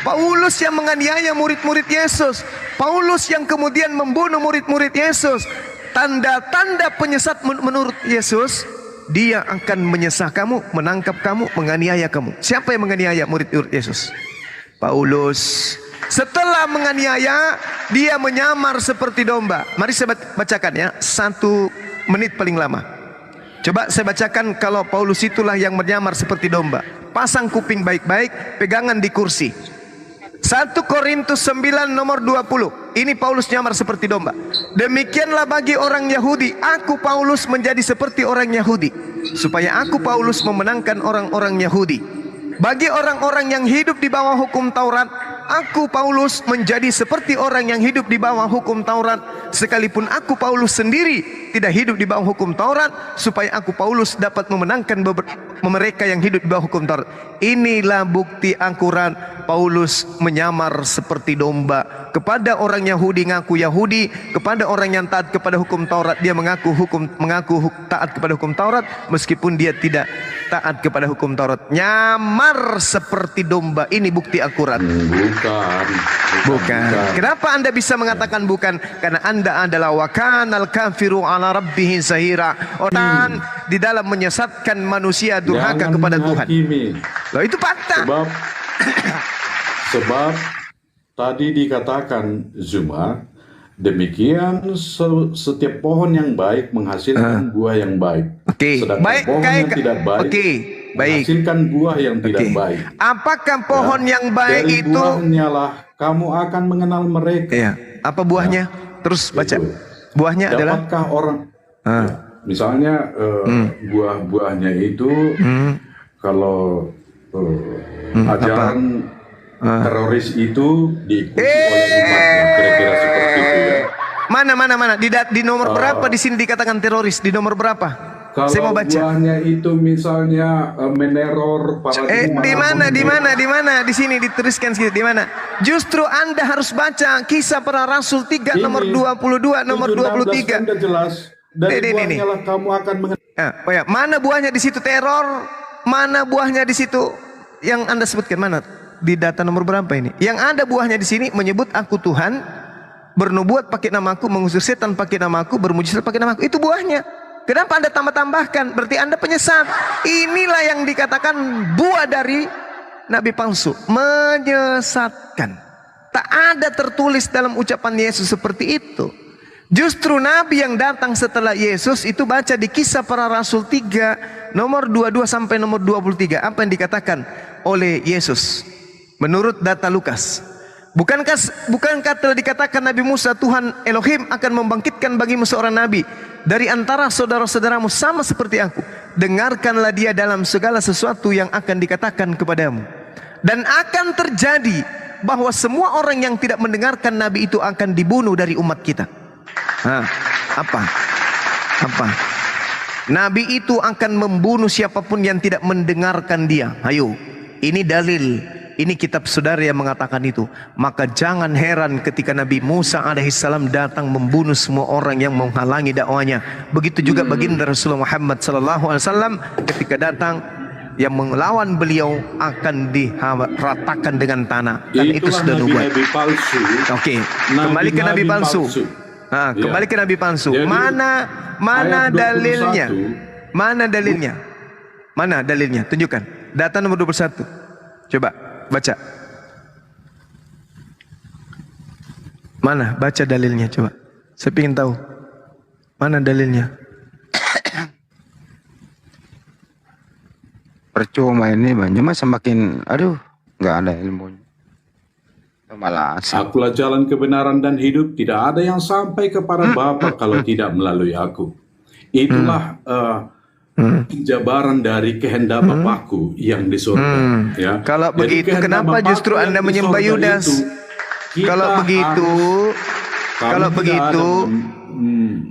Paulus yang menganiaya murid-murid Yesus. Paulus yang kemudian membunuh murid-murid Yesus. Tanda-tanda penyesat menurut Yesus, dia akan menyesah kamu, menangkap kamu, menganiaya kamu. Siapa yang menganiaya murid-murid Yesus? Paulus. Setelah menganiaya, dia menyamar seperti domba. Mari saya bacakan ya, 1 menit paling lama. Coba saya bacakan kalau Paulus itulah yang menyamar seperti domba. Pasang kuping baik-baik, pegangan di kursi. 1 Korintus 9 nomor 20. Ini Paulus nyamar seperti domba. Demikianlah bagi orang Yahudi, aku Paulus menjadi seperti orang Yahudi, supaya aku Paulus memenangkan orang-orang Yahudi. Bagi orang-orang yang hidup di bawah hukum Taurat, aku Paulus menjadi seperti orang yang hidup di bawah hukum Taurat, sekalipun aku Paulus sendiri tidak hidup di bawah hukum Taurat, supaya aku Paulus dapat memenangkan mereka yang hidup di bawah hukum Taurat. Inilah bukti akurat Paulus menyamar seperti domba. Kepada orang Yahudi ngaku Yahudi, kepada orang yang taat kepada hukum Taurat dia mengaku taat kepada hukum Taurat, meskipun dia tidak taat kepada hukum Taurat. Nyamar seperti domba. Ini bukti akurat. Bukan. Kenapa Anda bisa mengatakan bukan? Karena Anda adalah wakanal kafiru ala rabbih zahira. Orang di dalam menyesatkan manusia durhaka kepada Tuhan. Loh, itu fakta. Sebab tadi dikatakan Zuma, demikian setiap pohon yang baik menghasilkan buah yang baik. Sedangkan baik, pohon yang tidak baik menghasilkan buah yang tidak baik. Apakah pohon yang baik dari itu? Buahnya lah kamu akan mengenal mereka. Iya. Apa buahnya? Terus baca. Buahnya adalah? Dapatkah orang? Misalnya buah-buahnya itu kalau ajaran teroris itu diikuti oleh umatnya, kira-kira seperti itu ya. Mana? Di nomor berapa di sini dikatakan teroris? Di nomor berapa? Kalau saya mau baca. Buahnya itu misalnya meneror para di mana? Di sini dituliskan di mana? Justru Anda harus baca Kisah Para Rasul 3 nomor 22, nomor 23. Sudah jelas. Dari buahnya lah kamu akan mengenal. Mana buahnya di situ teror? Mana buahnya di situ yang Anda sebutkan? Mana? Di data nomor berapa ini? Yang ada buahnya di sini menyebut aku Tuhan, bernubuat pakai namaku, mengusir setan pakai namaku, bermujizat pakai namaku. Itu buahnya. Kenapa Anda tambah-tambahkan? Berarti Anda penyesat. Inilah yang dikatakan buah dari nabi palsu, menyesatkan. Tak ada tertulis dalam ucapan Yesus seperti itu. Justru nabi yang datang setelah Yesus itu, baca di Kisah Para Rasul 3 nomor 22 sampai nomor 23. Apa yang dikatakan oleh Yesus menurut data Lukas? Bukankah telah dikatakan Nabi Musa, Tuhan Elohim akan membangkitkan bagimu seorang nabi dari antara saudara-saudaramu sama seperti aku. Dengarkanlah dia dalam segala sesuatu yang akan dikatakan kepadamu. Dan akan terjadi bahwa semua orang yang tidak mendengarkan nabi itu akan dibunuh dari umat kita. Apa? Nabi itu akan membunuh siapapun yang tidak mendengarkan dia. Ayo, ini dalil, ini kitab saudara yang mengatakan itu. Maka jangan heran ketika Nabi Musa alaihissalam datang membunuh semua orang yang menghalangi dakwanya. Begitu juga baginda Rasulullah Muhammad sallallahu alaihi wasallam ketika datang, yang melawan beliau akan diratakan dengan tanah. Dan itu sudah nubuat. Oke, kembali ke nabi palsu. Kembali ke nabi palsu. Mana Mana ayat 21. dalilnya? Mana dalilnya? Mana dalilnya? Tunjukkan. Data nomor 21. Coba baca. Mana? Baca dalilnya coba. Saya ingin tahu. Mana dalilnya? Percuma ini Bang, cuma semakin aduh nggak ada ilmunya. Malah asik. Akulah jalan kebenaran dan hidup, tidak ada yang sampai kepada Bapa kalau tidak melalui aku. Itulah jabaran dari kehendak Bapakku yang di surga. Ya. Kalau Jadi begitu, kehendak kenapa Bapakku justru yang Anda di menyembah surga Yudas? itu, kita Kalau begitu, kami kalau tidak begitu, ada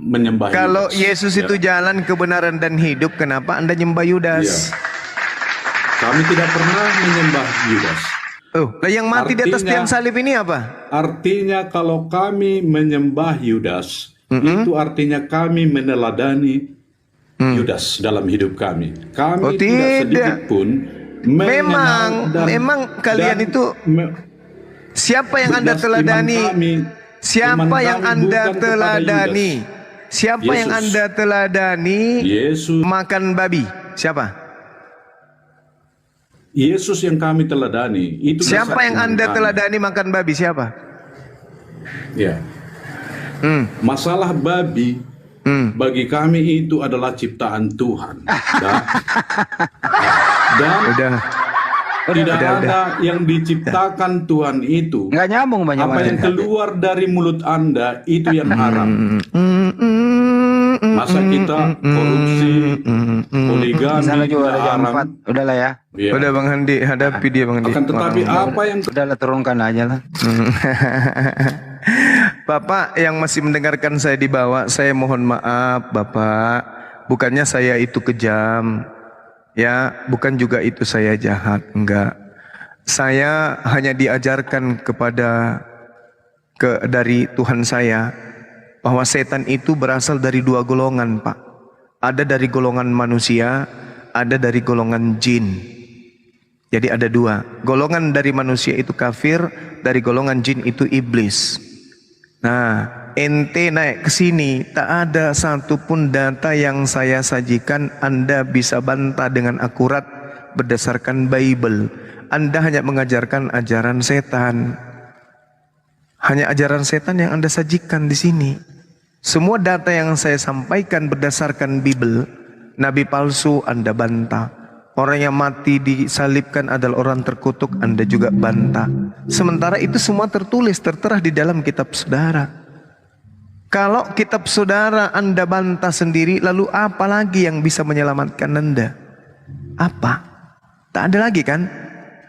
menyembah kalau Yudas. Yesus Ya. itu jalan kebenaran dan hidup, kenapa Anda nyembah Yudas? Kami tidak pernah menyembah Yudas. Oh, lah yang mati di atas Artinya- tiang salib ini apa? Artinya kalau kami menyembah Yudas, itu artinya kami meneladani Yudas dalam hidup kami. Kami Oh, tidak tidak. sedikit pun Memang kalian itu siapa yang Anda teladani? Siapa yang Anda teladani? Siapa yang Yesus. Anda teladani Yesus, makan babi? Siapa? Yesus yang kami teladani. Itu Siapa yang Anda teladani makan babi? Siapa? Ya. Hmm. Masalah babi bagi kami itu adalah ciptaan Tuhan. Dan Udah. tidak udah. ada yang diciptakan Tuhan itu. Nggak nyambung banyak Apa yang keluar dari mulut Anda itu yang haram. Masa kita korupsi, poligami, Sana juga ada jam haram. 4. Udahlah ya. Ya. Udah Bang Handi, hadapi dia Bang Handi. Akan tetapi apa yang Udahlah turunkan aja lah. Bapak yang masih mendengarkan saya di bawah, saya mohon maaf Bapak. Bukannya saya itu kejam. Ya, bukan juga itu saya jahat, enggak. Saya hanya diajarkan dari Tuhan saya bahwa setan itu berasal dari dua golongan, Pak. Ada dari golongan manusia, ada dari golongan jin. Jadi ada dua. Golongan dari manusia itu kafir, dari golongan jin itu iblis. Nah, ente naik ke sini, tak ada satupun data yang saya sajikan Anda bisa bantah dengan akurat berdasarkan Bible. Anda hanya mengajarkan ajaran setan. Hanya ajaran setan yang Anda sajikan di sini. Semua data yang saya sampaikan berdasarkan Bible, nabi palsu Anda bantah. Orang yang mati disalibkan adalah orang terkutuk, Anda juga bantah. Sementara itu semua tertulis, tertera di dalam kitab saudara. Kalau kitab saudara Anda bantah sendiri, lalu apa lagi yang bisa menyelamatkan Anda? Apa? Tak ada lagi kan?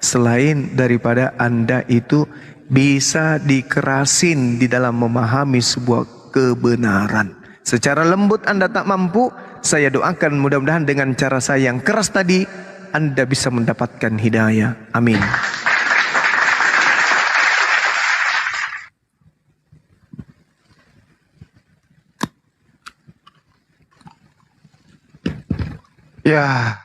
Selain daripada Anda itu bisa dikerasin di dalam memahami sebuah kebenaran. Secara lembut Anda tak mampu, saya doakan mudah-mudahan dengan cara saya yang keras tadi, Anda bisa mendapatkan hidayah. Amin. Ya.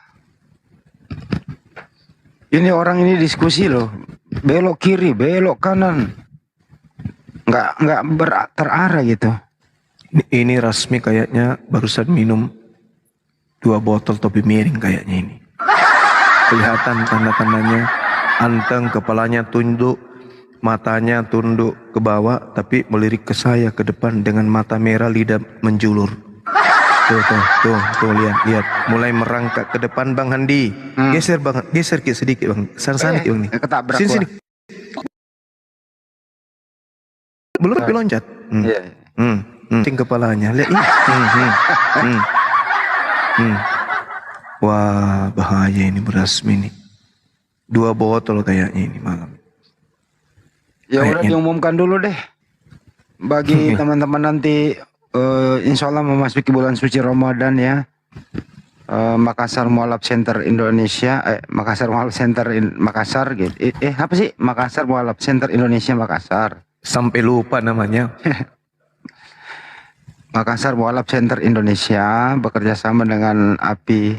Ini orang ini diskusi loh. Belok kiri, belok kanan. Nggak terarah gitu. Ini Rasmi kayaknya barusan minum 2 botol topi miring kayaknya ini. Kelihatan tanda-tandanya, anteng, kepalanya tunduk, matanya tunduk ke bawah, tapi melirik ke saya ke depan dengan mata merah, lidah menjulur. Tuh, lihat, mulai merangkak ke depan Bang Handi. Geser Bang, geser sedikit Bang, sana Bang nih. Ketabrak Sini. Belum tapi loncat. Iya. Ting kepalanya, lihat ini. Wah, bahaya ini Rasmi nih. 2 botol kayaknya ini malam. Ya udah Kayaknya. diumumkan dulu deh. Bagi teman-teman nanti insya Allah memasuki bulan suci Ramadan ya. Makassar Mualaf Center Indonesia, Makassar Mualaf Center Makassar gitu. Apa sih? Makassar Mualaf Center Indonesia Makassar. Sampai lupa namanya. Makassar Mualaf Center Indonesia bekerja sama dengan API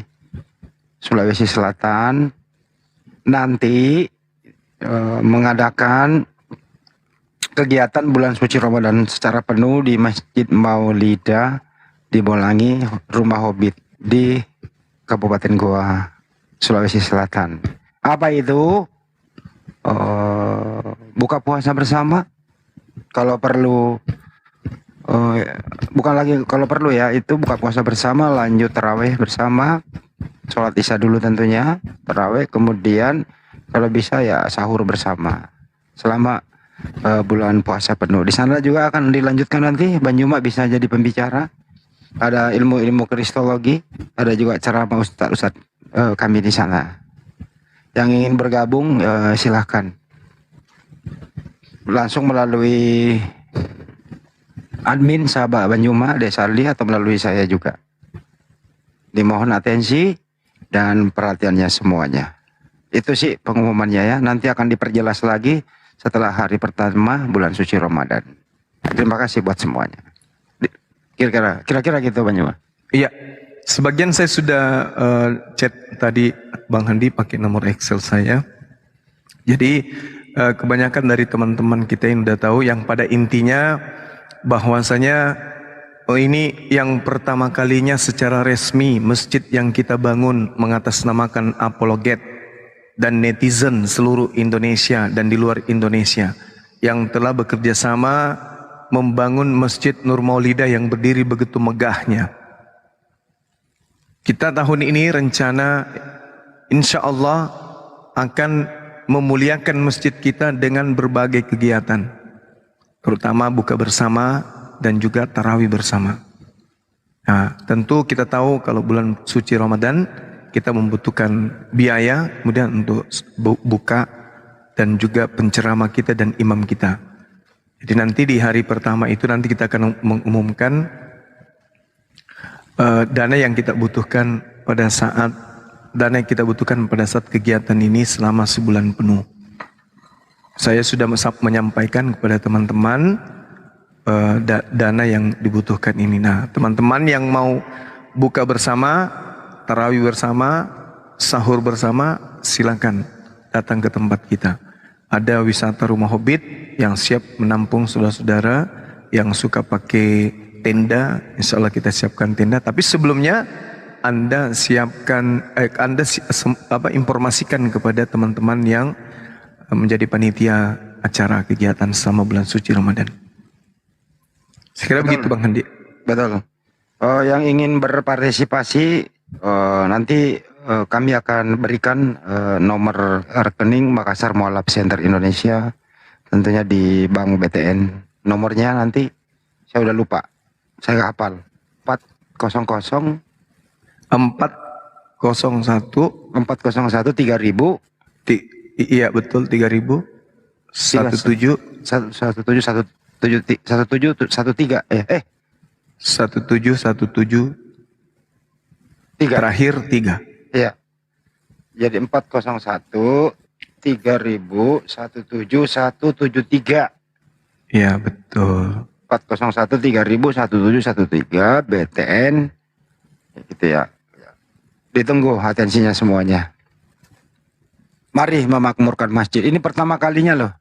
Sulawesi Selatan nanti mengadakan kegiatan bulan suci Ramadan secara penuh di Masjid Maulida di Bolangi, Rumah Hobbit di Kabupaten Goa, Sulawesi Selatan. Apa itu? Buka puasa bersama. Kalau perlu, bukan lagi kalau perlu ya, itu buka puasa bersama, lanjut taraweh bersama, sholat isya dulu tentunya, taraweh, kemudian kalau bisa ya sahur bersama selama bulan puasa penuh. Di sana juga akan dilanjutkan nanti, Banjuma bisa jadi pembicara, ada ilmu-ilmu kristologi, ada juga ceramah ustadz kami di sana. Yang ingin bergabung silahkan langsung melalui admin sahabat Banjuma Desarli atau melalui saya juga. Dimohon atensi dan perhatiannya semuanya. Itu sih pengumumannya ya. Nanti akan diperjelas lagi setelah hari pertama bulan suci Ramadan. Terima kasih buat semuanya. Kira-kira gitu Banjuma. Iya, sebagian saya sudah chat tadi Bang Handi pakai nomor Excel saya. Jadi kebanyakan dari teman-teman kita yang udah tahu, yang pada intinya bahwasanya ini yang pertama kalinya secara resmi masjid yang kita bangun mengatasnamakan apologet dan netizen seluruh Indonesia dan di luar Indonesia yang telah bekerja sama membangun Masjid Nur Maulidah yang berdiri begitu megahnya. Kita tahun ini rencana insya Allah akan memuliakan masjid kita dengan berbagai kegiatan, terutama buka bersama dan juga tarawih bersama. Nah, tentu kita tahu kalau bulan suci Ramadan kita membutuhkan biaya kemudian untuk buka dan juga penceramah kita dan imam kita. Jadi nanti di hari pertama itu nanti kita akan mengumumkan dana yang kita butuhkan pada saat kegiatan ini selama sebulan penuh. Saya sudah menyampaikan kepada teman-teman dana yang dibutuhkan ini. Nah, teman-teman yang mau buka bersama, tarawih bersama, sahur bersama, silakan datang ke tempat kita. Ada wisata Rumah Hobbit yang siap menampung saudara-saudara yang suka pakai tenda. Insya Allah kita siapkan tenda. Tapi sebelumnya Anda informasikan kepada teman-teman yang menjadi panitia acara kegiatan selama bulan suci Ramadan. Sekira begitu Bang Handi. Betul. Yang ingin berpartisipasi nanti kami akan berikan nomor rekening Makassar Mualaf Center Indonesia, tentunya di Bank BTN. Nomornya nanti saya udah lupa, saya nggak hafal. 400 401 3000. Iya betul 3000 17 1713 1717 terakhir 3. Iya. Jadi 401 3000 17173. Iya betul. 401 3000 1713 BTN. Gitu ya. Ditunggu atensinya semuanya. Mari memakmurkan masjid. Ini pertama kalinya loh.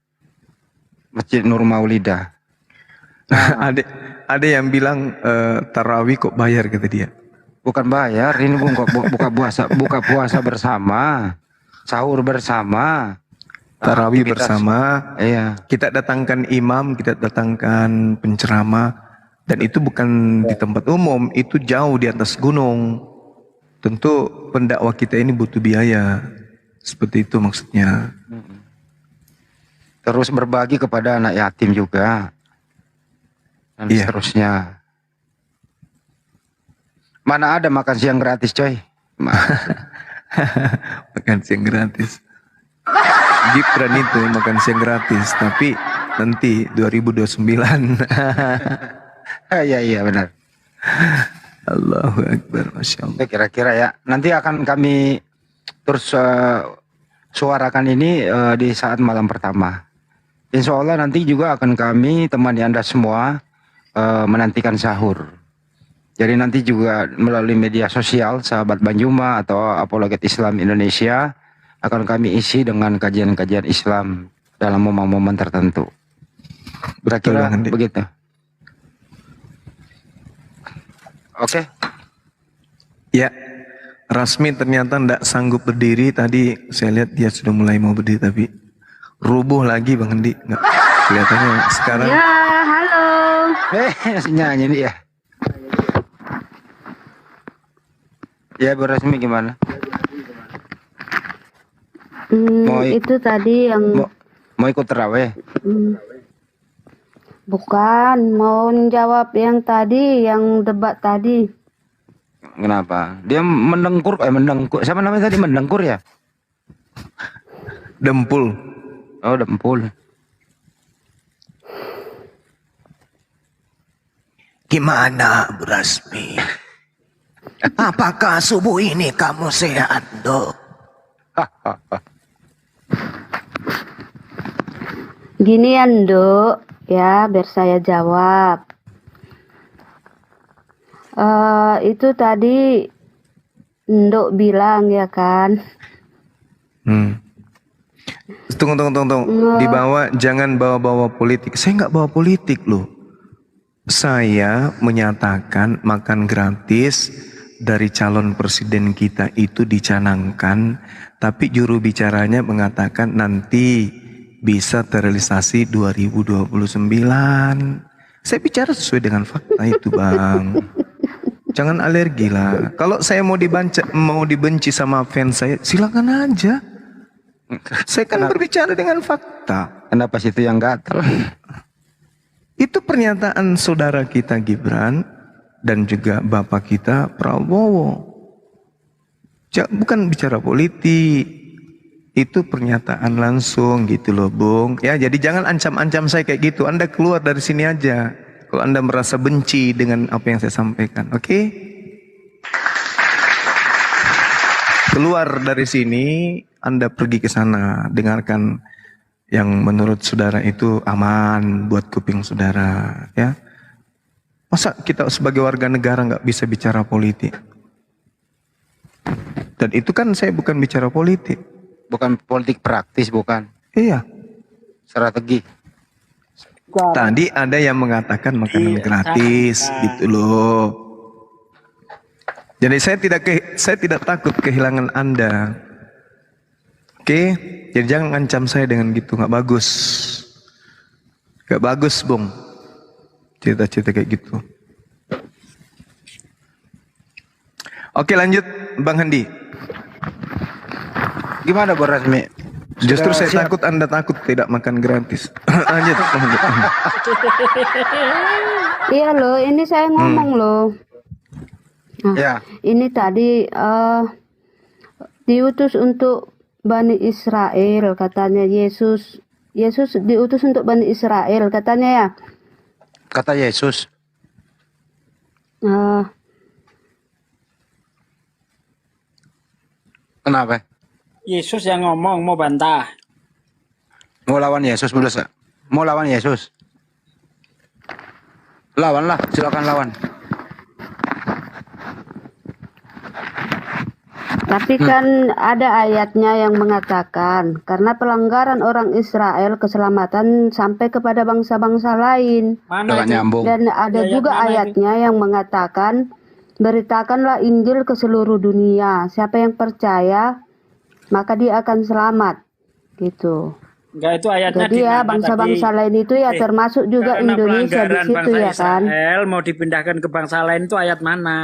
Masjid Nur Maulidah. Ada yang bilang tarawih kok bayar kata dia. Bukan bayar, ini buka puasa bersama, sahur bersama, Tarawih aktivitas. bersama. Iya. Kita datangkan imam, kita datangkan penceramah, dan itu bukan di tempat umum, itu jauh di atas gunung. Tentu pendakwah kita ini butuh biaya, seperti itu maksudnya. Terus berbagi kepada anak yatim juga, dan Iya. seterusnya. Mana ada makan siang gratis, coy? Makan siang gratis. Gibran itu makan siang gratis, tapi nanti 2029. Iya benar. Allahu Akbar, Masya Allah. Itu kira-kira ya. Nanti akan kami terus suarakan ini di saat malam pertama. Insya Allah nanti juga akan kami temani Anda semua menantikan sahur. Jadi nanti juga melalui media sosial sahabat Banjuma atau Apologet Islam Indonesia akan kami isi dengan kajian-kajian Islam dalam momen-momen tertentu. Kira-kira begitu. Oke. Ya, Rasmi ternyata tidak sanggup berdiri. Tadi saya lihat dia sudah mulai mau berdiri, tapi rubuh lagi Bang Hendi. Nggak, kelihatannya sekarang. Ya, halo. Masih nyanyi nih ya. Ya, Bu Rasmi gimana? Mau- Itu tadi yang Mau ikut terawih? bukan mau jawab yang tadi, yang debat tadi. Kenapa? Dia mendengkur, siapa namanya tadi, mendengkur ya? Dempul. Oh, dempul. Gimana Bu Rasmi? Apakah subuh ini kamu sehat, Dok? Gini ya, Nduk, ya, biar saya jawab. Itu tadi Nduk bilang ya kan. Tunggu. Jangan bawa-bawa politik. Saya nggak bawa politik loh. Saya menyatakan makan gratis dari calon presiden kita itu dicanangkan, tapi juru bicaranya mengatakan nanti bisa terrealisasi 2029. Saya bicara sesuai dengan fakta itu, Bang. Jangan alergi lah. Kalau saya mau dibenci sama fans saya, silakan aja. Saya kan berbicara dengan fakta. Kenapa situ yang gatal? Itu pernyataan saudara kita Gibran dan juga bapak kita Prabowo. Bukan bicara politik. Itu pernyataan langsung gitu loh, Bung. Ya, jadi jangan ancam-ancam saya kayak gitu. Anda keluar dari sini aja kalau Anda merasa benci dengan apa yang saya sampaikan. Oke? Keluar dari sini, Anda pergi ke sana, dengarkan yang menurut saudara itu aman buat kuping saudara, ya. Masa kita sebagai warga negara nggak bisa bicara politik? Dan itu kan saya bukan bicara politik. Bukan politik praktis, bukan. Iya. Strategi. Tadi ada yang mengatakan makanan gratis, gitu loh. Jadi saya tidak takut kehilangan Anda. Oke, jadi jangan ancam saya dengan gitu, nggak bagus. Nggak bagus, Bung. Cerita-cerita kayak gitu. Oke, lanjut Bang Hendi. Gimana Bu Rasmi? Justru Sudah saya siap? takut Anda takut tidak makan gratis. Lanjut, Bang Hendi. Iya loh, ini saya ngomong loh. Nah, Ya. ini tadi diutus untuk Bani Israel, katanya Yesus diutus untuk Bani Israel, katanya ya. Kata Yesus. Eh, Kenapa? Yesus yang ngomong mau bantah. Mau lawan Yesus, mau lawan Yesus. Lawanlah, silakan lawan. Tapi kan ada ayatnya yang mengatakan karena pelanggaran orang Israel keselamatan sampai kepada bangsa-bangsa lain. Mana Jangan itu? nyambung. Dan ada Ayat juga mana itu? ayatnya yang mengatakan beritakanlah Injil ke seluruh dunia. Siapa yang percaya maka dia akan selamat. Gitu. Enggak, itu ayatnya Jadi di ya mana bangsa-bangsa tadi? lain itu ya termasuk juga Karena Indonesia di pelanggaran situ bangsa ya kan. Israel mau dipindahkan ke bangsa lain itu ayat mana?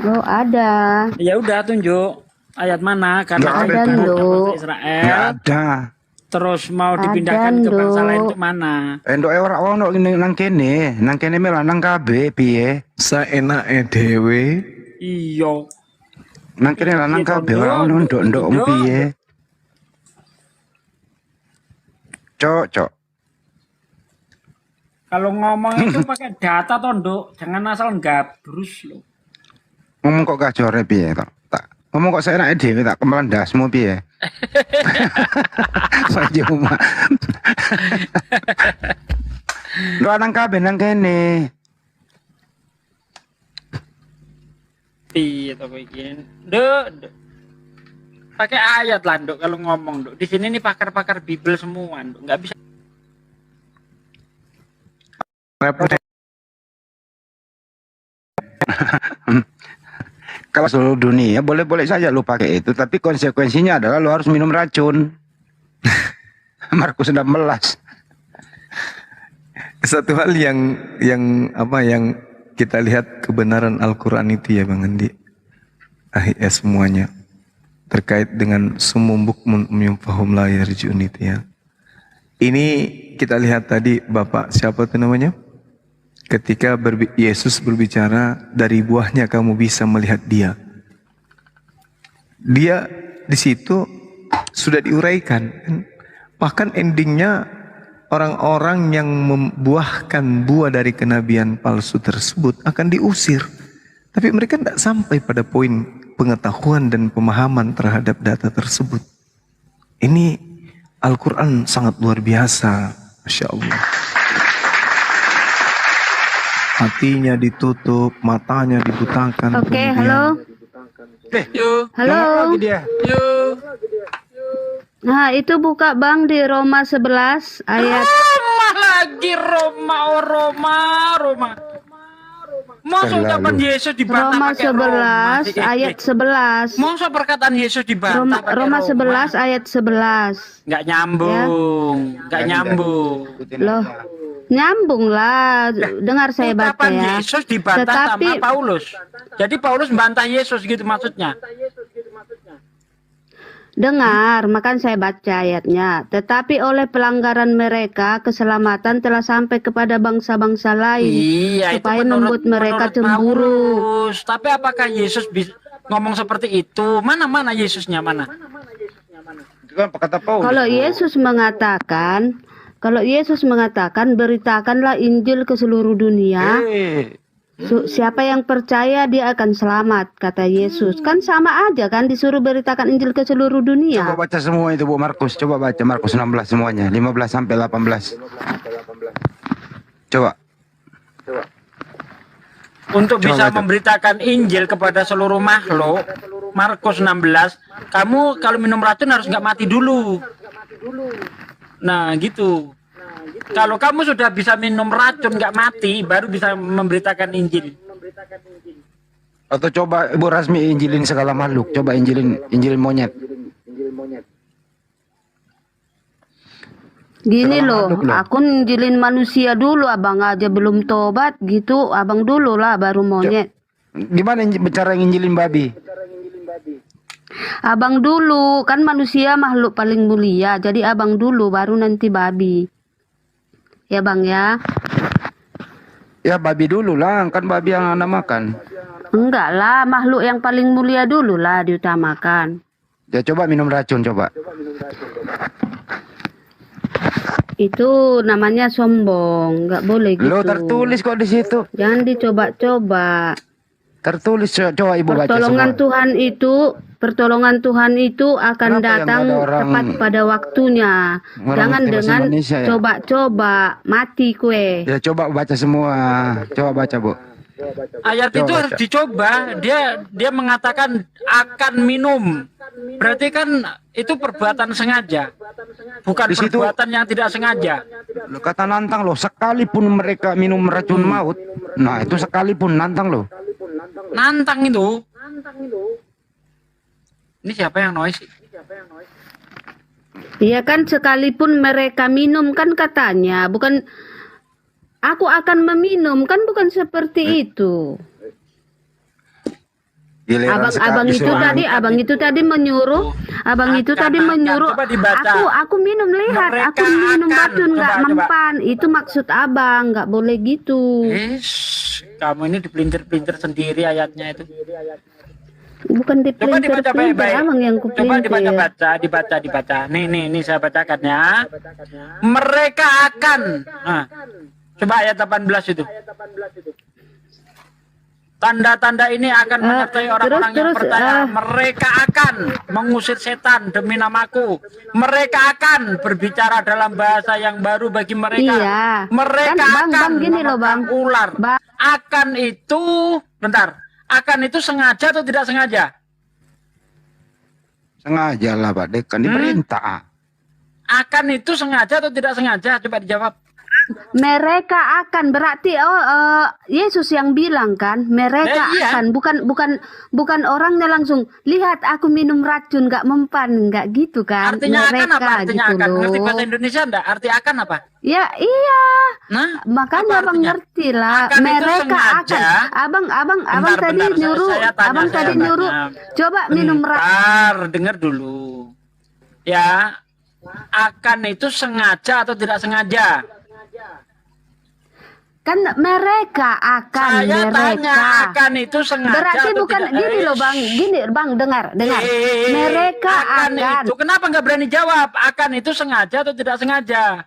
Oh ada. Ya udah tunjuk ayat mana karena Nggak ada, pelanggaran Nduk. bangsa Israel Nggak ada. terus mau Ada, dipindahkan ke bangsa lain Nduk. itu mana? Endok ora ono nang kene melanang kabeh piye? Saenake dhewe. Iya. Nang kene lanang Iya, kabeh Nduk. ora ono ndok-ndok Nduk. piye? Cok. Kalau ngomong itu pakai data toh, Nduk. Jangan asal gabrus loh. Ngomong kok gajore piye to? Tak ngomong kok seenake dhewe tak kemelan dasmu piye? Cuma. Ndok nang kabeh nang kene. Iya toh bikin. Nduk. Pakai ayat lah, Nduk, kalau ngomong, Nduk. Di sini nih pakar-pakar Bible semua, Nduk. Nggak bisa Repot Kalau seluruh dunia boleh-boleh saja lu pakai itu, tapi konsekuensinya adalah lu harus minum racun. Markus 16. Satu hal yang kita lihat kebenaran Al-Quran itu ya Bang Andi, semuanya terkait dengan sumum bukmun fahum la yarji'un itu ya. Ini kita lihat tadi Bapak siapa tuh namanya? Ketika Yesus berbicara, dari buahnya kamu bisa melihat dia. Dia di situ sudah diuraikan. Bahkan endingnya orang-orang yang membuahkan buah dari kenabian palsu tersebut akan diusir. Tapi mereka tidak sampai pada poin pengetahuan dan pemahaman terhadap data tersebut. Ini Al-Quran sangat luar biasa. Masya Allah. Hatinya ditutup, matanya dibutakan. Oke, halo. Halo. Nah, itu buka Bang di Roma 11 ayat. Lagi Roma. Masa ucapan Yesus dibantah Roma pakai Roma? 11 ayat 11. Masa perkataan Yesus dibantah pakai Roma 11 ayat 11. Nggak nyambung, nggak nyambung. Loh, nyambung lah. Dengar saya baca Ucapan ya. Yesus dibantah sama Paulus. Jadi Paulus membantah Yesus gitu maksudnya. Dengar, makan saya baca ayatnya. Tetapi oleh pelanggaran mereka, keselamatan telah sampai kepada bangsa-bangsa lain. Iya, supaya itu membuat mereka menurut cemburu. Paulus. Tapi apakah Yesus bisa ngomong seperti itu? Mana Yesusnya mana? Itu kan kata Paulus. Kalau Yesus mengatakan beritakanlah Injil ke seluruh dunia. Siapa yang percaya dia akan selamat, kata Yesus. Kan sama aja kan, disuruh beritakan Injil ke seluruh dunia. Coba baca semua itu Bu Markus. Coba baca Markus 16 semuanya, 15 sampai 18. Coba. Untuk bisa baca. memberitakan Injil kepada seluruh makhluk, Markus 16, kamu kalau minum racun harus nggak mati dulu. Nah gitu. Kalau kamu sudah bisa minum racun nggak mati, baru bisa memberitakan Injil. Atau coba Ibu Rasmi injilin segala makhluk. Coba injilin monyet. Gini loh, makhluk loh. aku injilin manusia dulu, abang aja belum tobat gitu, abang dulu lah baru monyet. Gimana bicara injilin babi? Abang dulu, kan manusia makhluk paling mulia, jadi abang dulu baru nanti babi. Ya bang ya? Ya babi dulu lah, kan babi yang Anda makan. Enggak lah, makhluk yang paling mulia dulu lah diutamakan. Ya coba minum racun coba. Itu namanya sombong, nggak boleh gitu. Lo tertulis kok di situ. Jangan dicoba-coba. Tertulis coba Ibu baca semua. Pertolongan Tuhan itu akan Kenapa yang datang nggak ada orang- tepat pada waktunya. orang Jangan ngerti bahasa dengan Indonesia ya? coba-coba mati kue. Ya coba baca semua. Coba baca Bu. Ayat Coba itu harus baca. dicoba. Dia mengatakan akan minum. Berarti kan itu perbuatan sengaja. Bukan Di situ- perbuatan yang tidak sengaja. Lo kata nantang loh, sekalipun mereka minum racun maut. Nah itu sekalipun nantang loh. Nantang itu. Ini siapa yang noise? Iya kan, sekalipun mereka minum kan katanya, bukan aku akan meminum, kan bukan seperti itu. Giliran Abang sekali itu suruh- tadi, abang itu tadi menyuruh, Coba dibaca. aku minum lihat, Mereka aku minum akan. racun nggak Coba. mempan. Itu maksud abang, nggak boleh gitu. Kamu ini dipelintir-pelintir sendiri ayatnya itu. Bukan Coba dibaca dipelintir-pelintir, baik-baik. abang yang Coba kupelintir. dibaca. Nih saya bacakan ya. Mereka akan. Nah, coba ayat 18 itu. Tanda-tanda ini akan menyertai orang-orang yang terus, percaya. Mereka akan mengusir setan demi namaku. Mereka akan berbicara dalam bahasa yang baru bagi mereka. Iya. Mereka Kan, Bang, akan gini loh, Bang. memegang ular. Bang. Akan itu, bentar. Akan itu sengaja atau tidak sengaja? Sengaja lah Pak Dek, kan diperintah. Akan itu sengaja atau tidak sengaja? Coba dijawab. mereka akan berarti Yesus yang bilang kan mereka Iya. akan bukan orangnya langsung lihat aku minum racun nggak mempan nggak gitu kan Artinya akan mereka apa? Artinya gitu akan. Ngerti loh. bahasa Indonesia enggak? Arti akan apa? Ya iya Nah, makanya apa abang artinya? ngerti lah Akan itu mereka sengaja. akan abang Bentar, tadi bentar, nyuruh saya tanya, abang saya tadi tanya. nyuruh coba minum racun Bentar, dengar dulu. Ya, akan itu sengaja atau tidak sengaja? kan mereka akan Saya tanya mereka akan itu sengaja berarti atau bukan tidak? gini loh bang gini bang dengar mereka akan itu kenapa nggak berani jawab? Akan itu sengaja atau tidak sengaja?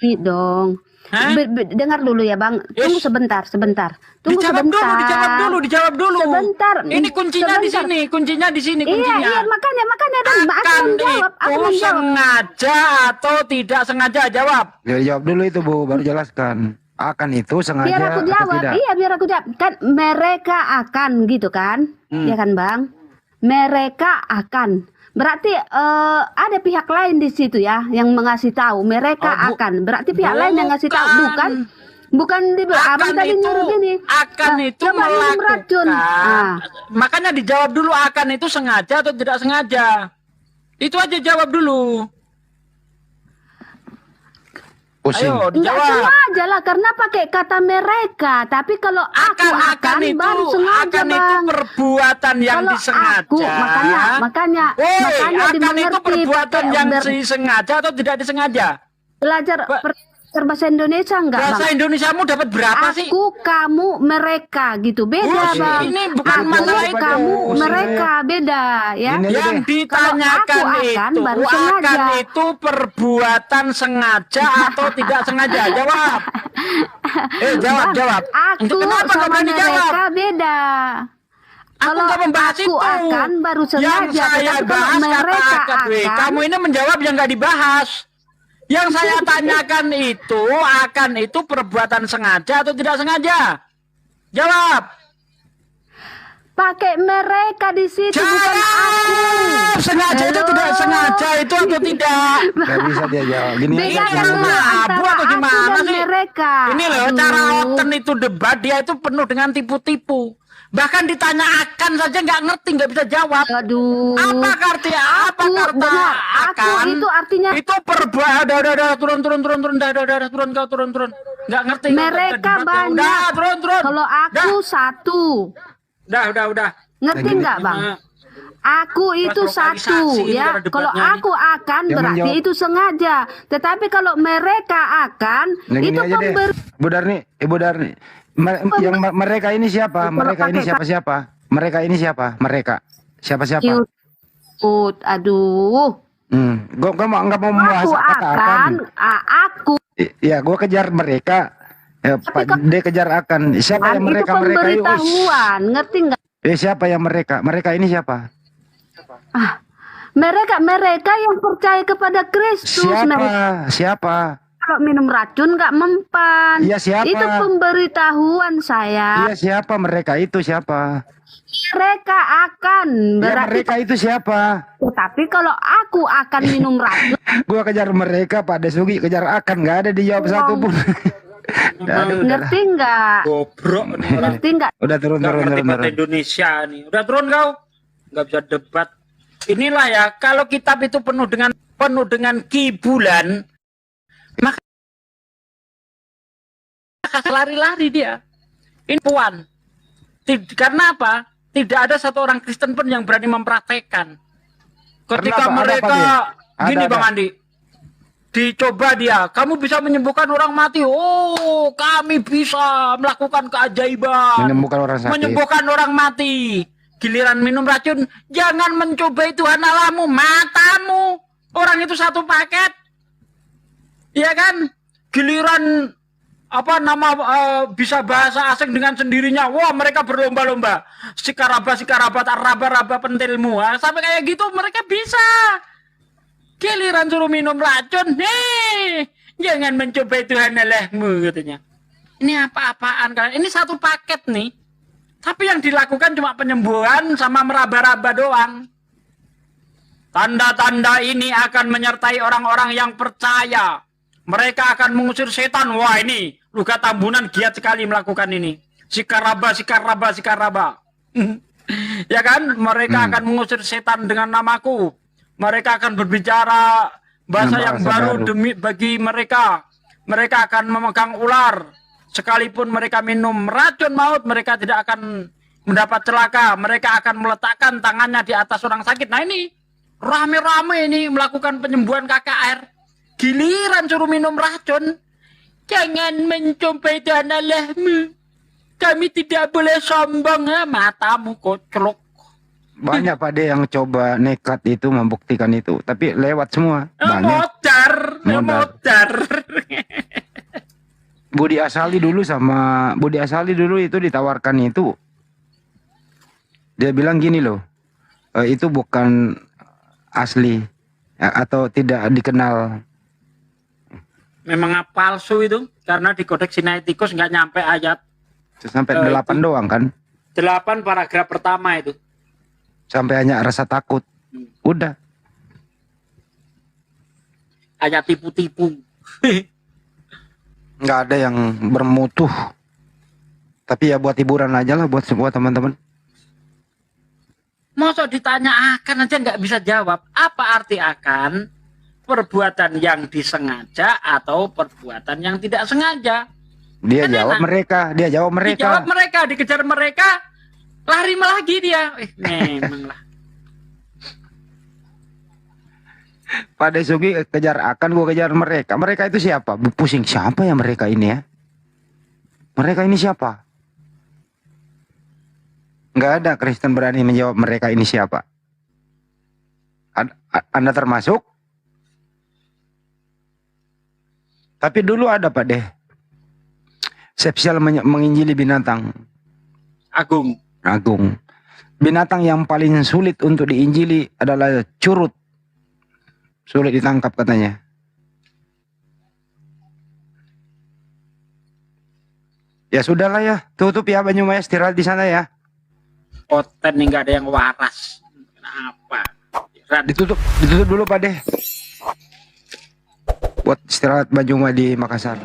Nih dong. Hah? Dengar dulu ya bang. Tunggu Yes. sebentar. Tunggu Dijawab sebentar. dijawab dulu. Sebentar. Ini kuncinya di Sebentar. sini, kuncinya di sini Iya, kuncinya. iya makanya dan aku Akan menjawab. Aku itu menjawab. sengaja atau tidak sengaja? Jawab. Ya, jawab dulu itu Bu, baru jelaskan. Akan itu sengaja Biar aku atau jawab. tidak? Iya, biar aku jawab. Kan mereka akan gitu kan? Iya kan bang? Mereka akan. Berarti ada pihak lain di situ ya yang mengasih tahu mereka Oh, akan. Berarti pihak lain yang ngasih tahu bukan? Bukan di abang tadi nyuruh gini. akan Nah, itu coba minum melakukan. racun. Ah. Makanya dijawab dulu akan itu sengaja atau tidak sengaja. Itu aja jawab dulu. Pusing. Ayo Enggak dijawab. sengaja lah karena pakai kata mereka. Tapi kalau aku akan baru sengaja akan itu bang. perbuatan yang Kalau disengaja. aku makanya Woi, makanya akan itu dimengerti perbuatan pakai yang disengaja atau tidak disengaja? belajar bahasa Indonesia enggak Bahasa bang? Indonesiamu dapat berapa sih? Aku, kamu, mereka gitu beda Bus, bang. ini bukan Aku, masalah itu. kamu, Bus, mereka beda ya. Ini Yang deh. ditanyakan Kalau aku akan, itu, baru akan sengaja. itu perbuatan sengaja atau tidak sengaja? Jawab. Jawab, Bang, jawab. Aku Kenapa nggak sama berani mereka jawab? beda. Aku Kalau nggak membahas aku itu. akan baru sengaja. Yang saya Tetapi kalau bahas mereka kata weh. akan, Kamu ini menjawab yang nggak dibahas. Yang saya tanyakan itu akan itu perbuatan sengaja atau tidak sengaja? Jawab. pakai mereka di situ bukan aku. Sengaja itu Halo. tidak sengaja itu atau tidak? Gak bisa dia jawab. Gini aja. Bedakan Ini dulu mabuk antara atau aku gimana dan sih? mereka. Ini loh Aduh. cara Oten itu debat dia itu penuh dengan tipu-tipu. Bahkan ditanya akan saja nggak ngerti, nggak bisa jawab. Aduh. Apa artinya? Apa Aku, kata benar. Aku akan? itu artinya Itu perbuatan. Udah, turun, turun kau turun. Nggak ngerti. nggak mereka debat ya. banyak. Udah, turun. Kalau aku satu. Udah. Ngerti nggak bang? Nah, Aku itu lokalisasi satu ini ya. cara debatnya Kalau ini. aku akan Yang berarti menjawab. itu sengaja. Tetapi kalau mereka akan Yang ini itu aja deh. pemberi. Bu Darni, Ibu Darni. Mereka ini siapa? Kalau Mereka ini pakai siapa? Mereka ini siapa? Mereka. Siapa? Cute. Aduh. Gue nggak mau membahas Aku kata akan. Aku. Ya, gue kejar mereka. Tapi Pak, dia kejar akan. Siapa yang Itu mereka? Mereka ini. pemberitahuan. Ngerti nggak? Siapa yang mereka? Mereka ini siapa? Mereka yang percaya kepada Kristus. Mereka Siapa? kalau minum racun nggak mempan. Iya, siapa? Itu pemberitahuan saya. Iya, siapa mereka itu siapa? Mereka akan Ya, berarti. mereka itu siapa? Tapi kalau aku akan minum racun, Gua kejar mereka, Pak Desugi kejar akan, nggak ada dijawab satu pun. ngerti nggak? Gobrok. Ngerti nggak? Udah turun. Nggak ngerti bahasa Indonesia nih. Udah turun kau. Nggak bisa debat. Inilah ya, kalau kitab itu penuh dengan kibulan, maka lari-lari dia. Ini puan. Karena apa? Tidak ada satu orang Kristen pun yang berani mempraktekkan. Ketika Karena apa? Ada apa mereka dia? gini Ada. Bang Andi, dicoba dia, kamu bisa menyembuhkan orang mati. Oh, kami bisa melakukan keajaiban. Menyembuhkan orang sakit. Menyembuhkan orang mati. Giliran minum racun, jangan mencobai Tuhan Allahmu, matamu. Orang itu satu paket. Iya kan? Giliran bisa bahasa asing dengan sendirinya. Wah, mereka berlomba-lomba. Sikarabat, raba pentilmu. Sampai kayak gitu mereka bisa. Giliran suruh minum racun, jangan mencobai Tuhan Allahmu katanya. Ini apa-apaan kalian? Ini satu paket nih. Tapi yang dilakukan cuma penyembuhan sama meraba-raba doang. Tanda-tanda ini akan menyertai orang-orang yang percaya. Mereka akan mengusir setan. Wah, ini Luka Tambunan giat sekali melakukan ini. Sikaraba. Ya kan? Mereka akan mengusir setan dengan namaku. Mereka akan berbicara bahasa yang baru bagi mereka. Mereka akan memegang ular. Sekalipun mereka minum racun maut, mereka tidak akan mendapat celaka. Mereka akan meletakkan tangannya di atas orang sakit. Nah ini rame-rame ini melakukan penyembuhan KKR. Giliran suruh minum racun. Jangan mencobai dana Allahmu. Kami tidak boleh sombong. Matamu koclok. Banyak Pak De yang coba nekat itu membuktikan itu, tapi lewat semua. Banyak. Modar. Budi Asali dulu itu ditawarkan itu. Dia bilang gini loh, itu bukan asli atau tidak dikenal. Memang palsu itu, karena di Kodeks Sinaiticus nggak nyampe ayat. Sampai 8 doang kan? 8 paragraf pertama itu. Sampai hanya rasa takut. Udah. Ayat tipu-tipu. Nggak ada yang bermutu. Tapi ya buat hiburan aja lah buat semua teman-teman. Masa ditanya akan aja nggak bisa jawab. Apa arti akan? Perbuatan yang disengaja atau perbuatan yang tidak sengaja? Dia Kan jawab enak. mereka. Dijawab mereka, dikejar mereka, lari lagi dia. Memang lah. Pak Desugi kejar akan, gua kejar mereka. Mereka itu siapa? Pusing, siapa ya mereka ini ya? Mereka ini siapa? Nggak ada Kristen berani menjawab mereka ini siapa. Anda termasuk? Tapi dulu ada Pak De. Sepsial menginjili binatang. Agung. Binatang yang paling sulit untuk diinjili adalah curut. Sulit ditangkap katanya. Ya sudahlah ya, tutup ya Banyumas, istirahat di sana ya. Oten nih nggak ada yang waras. Kenapa? Ditutup dulu Pak De. Buat istirahat Banyumas di Makassar.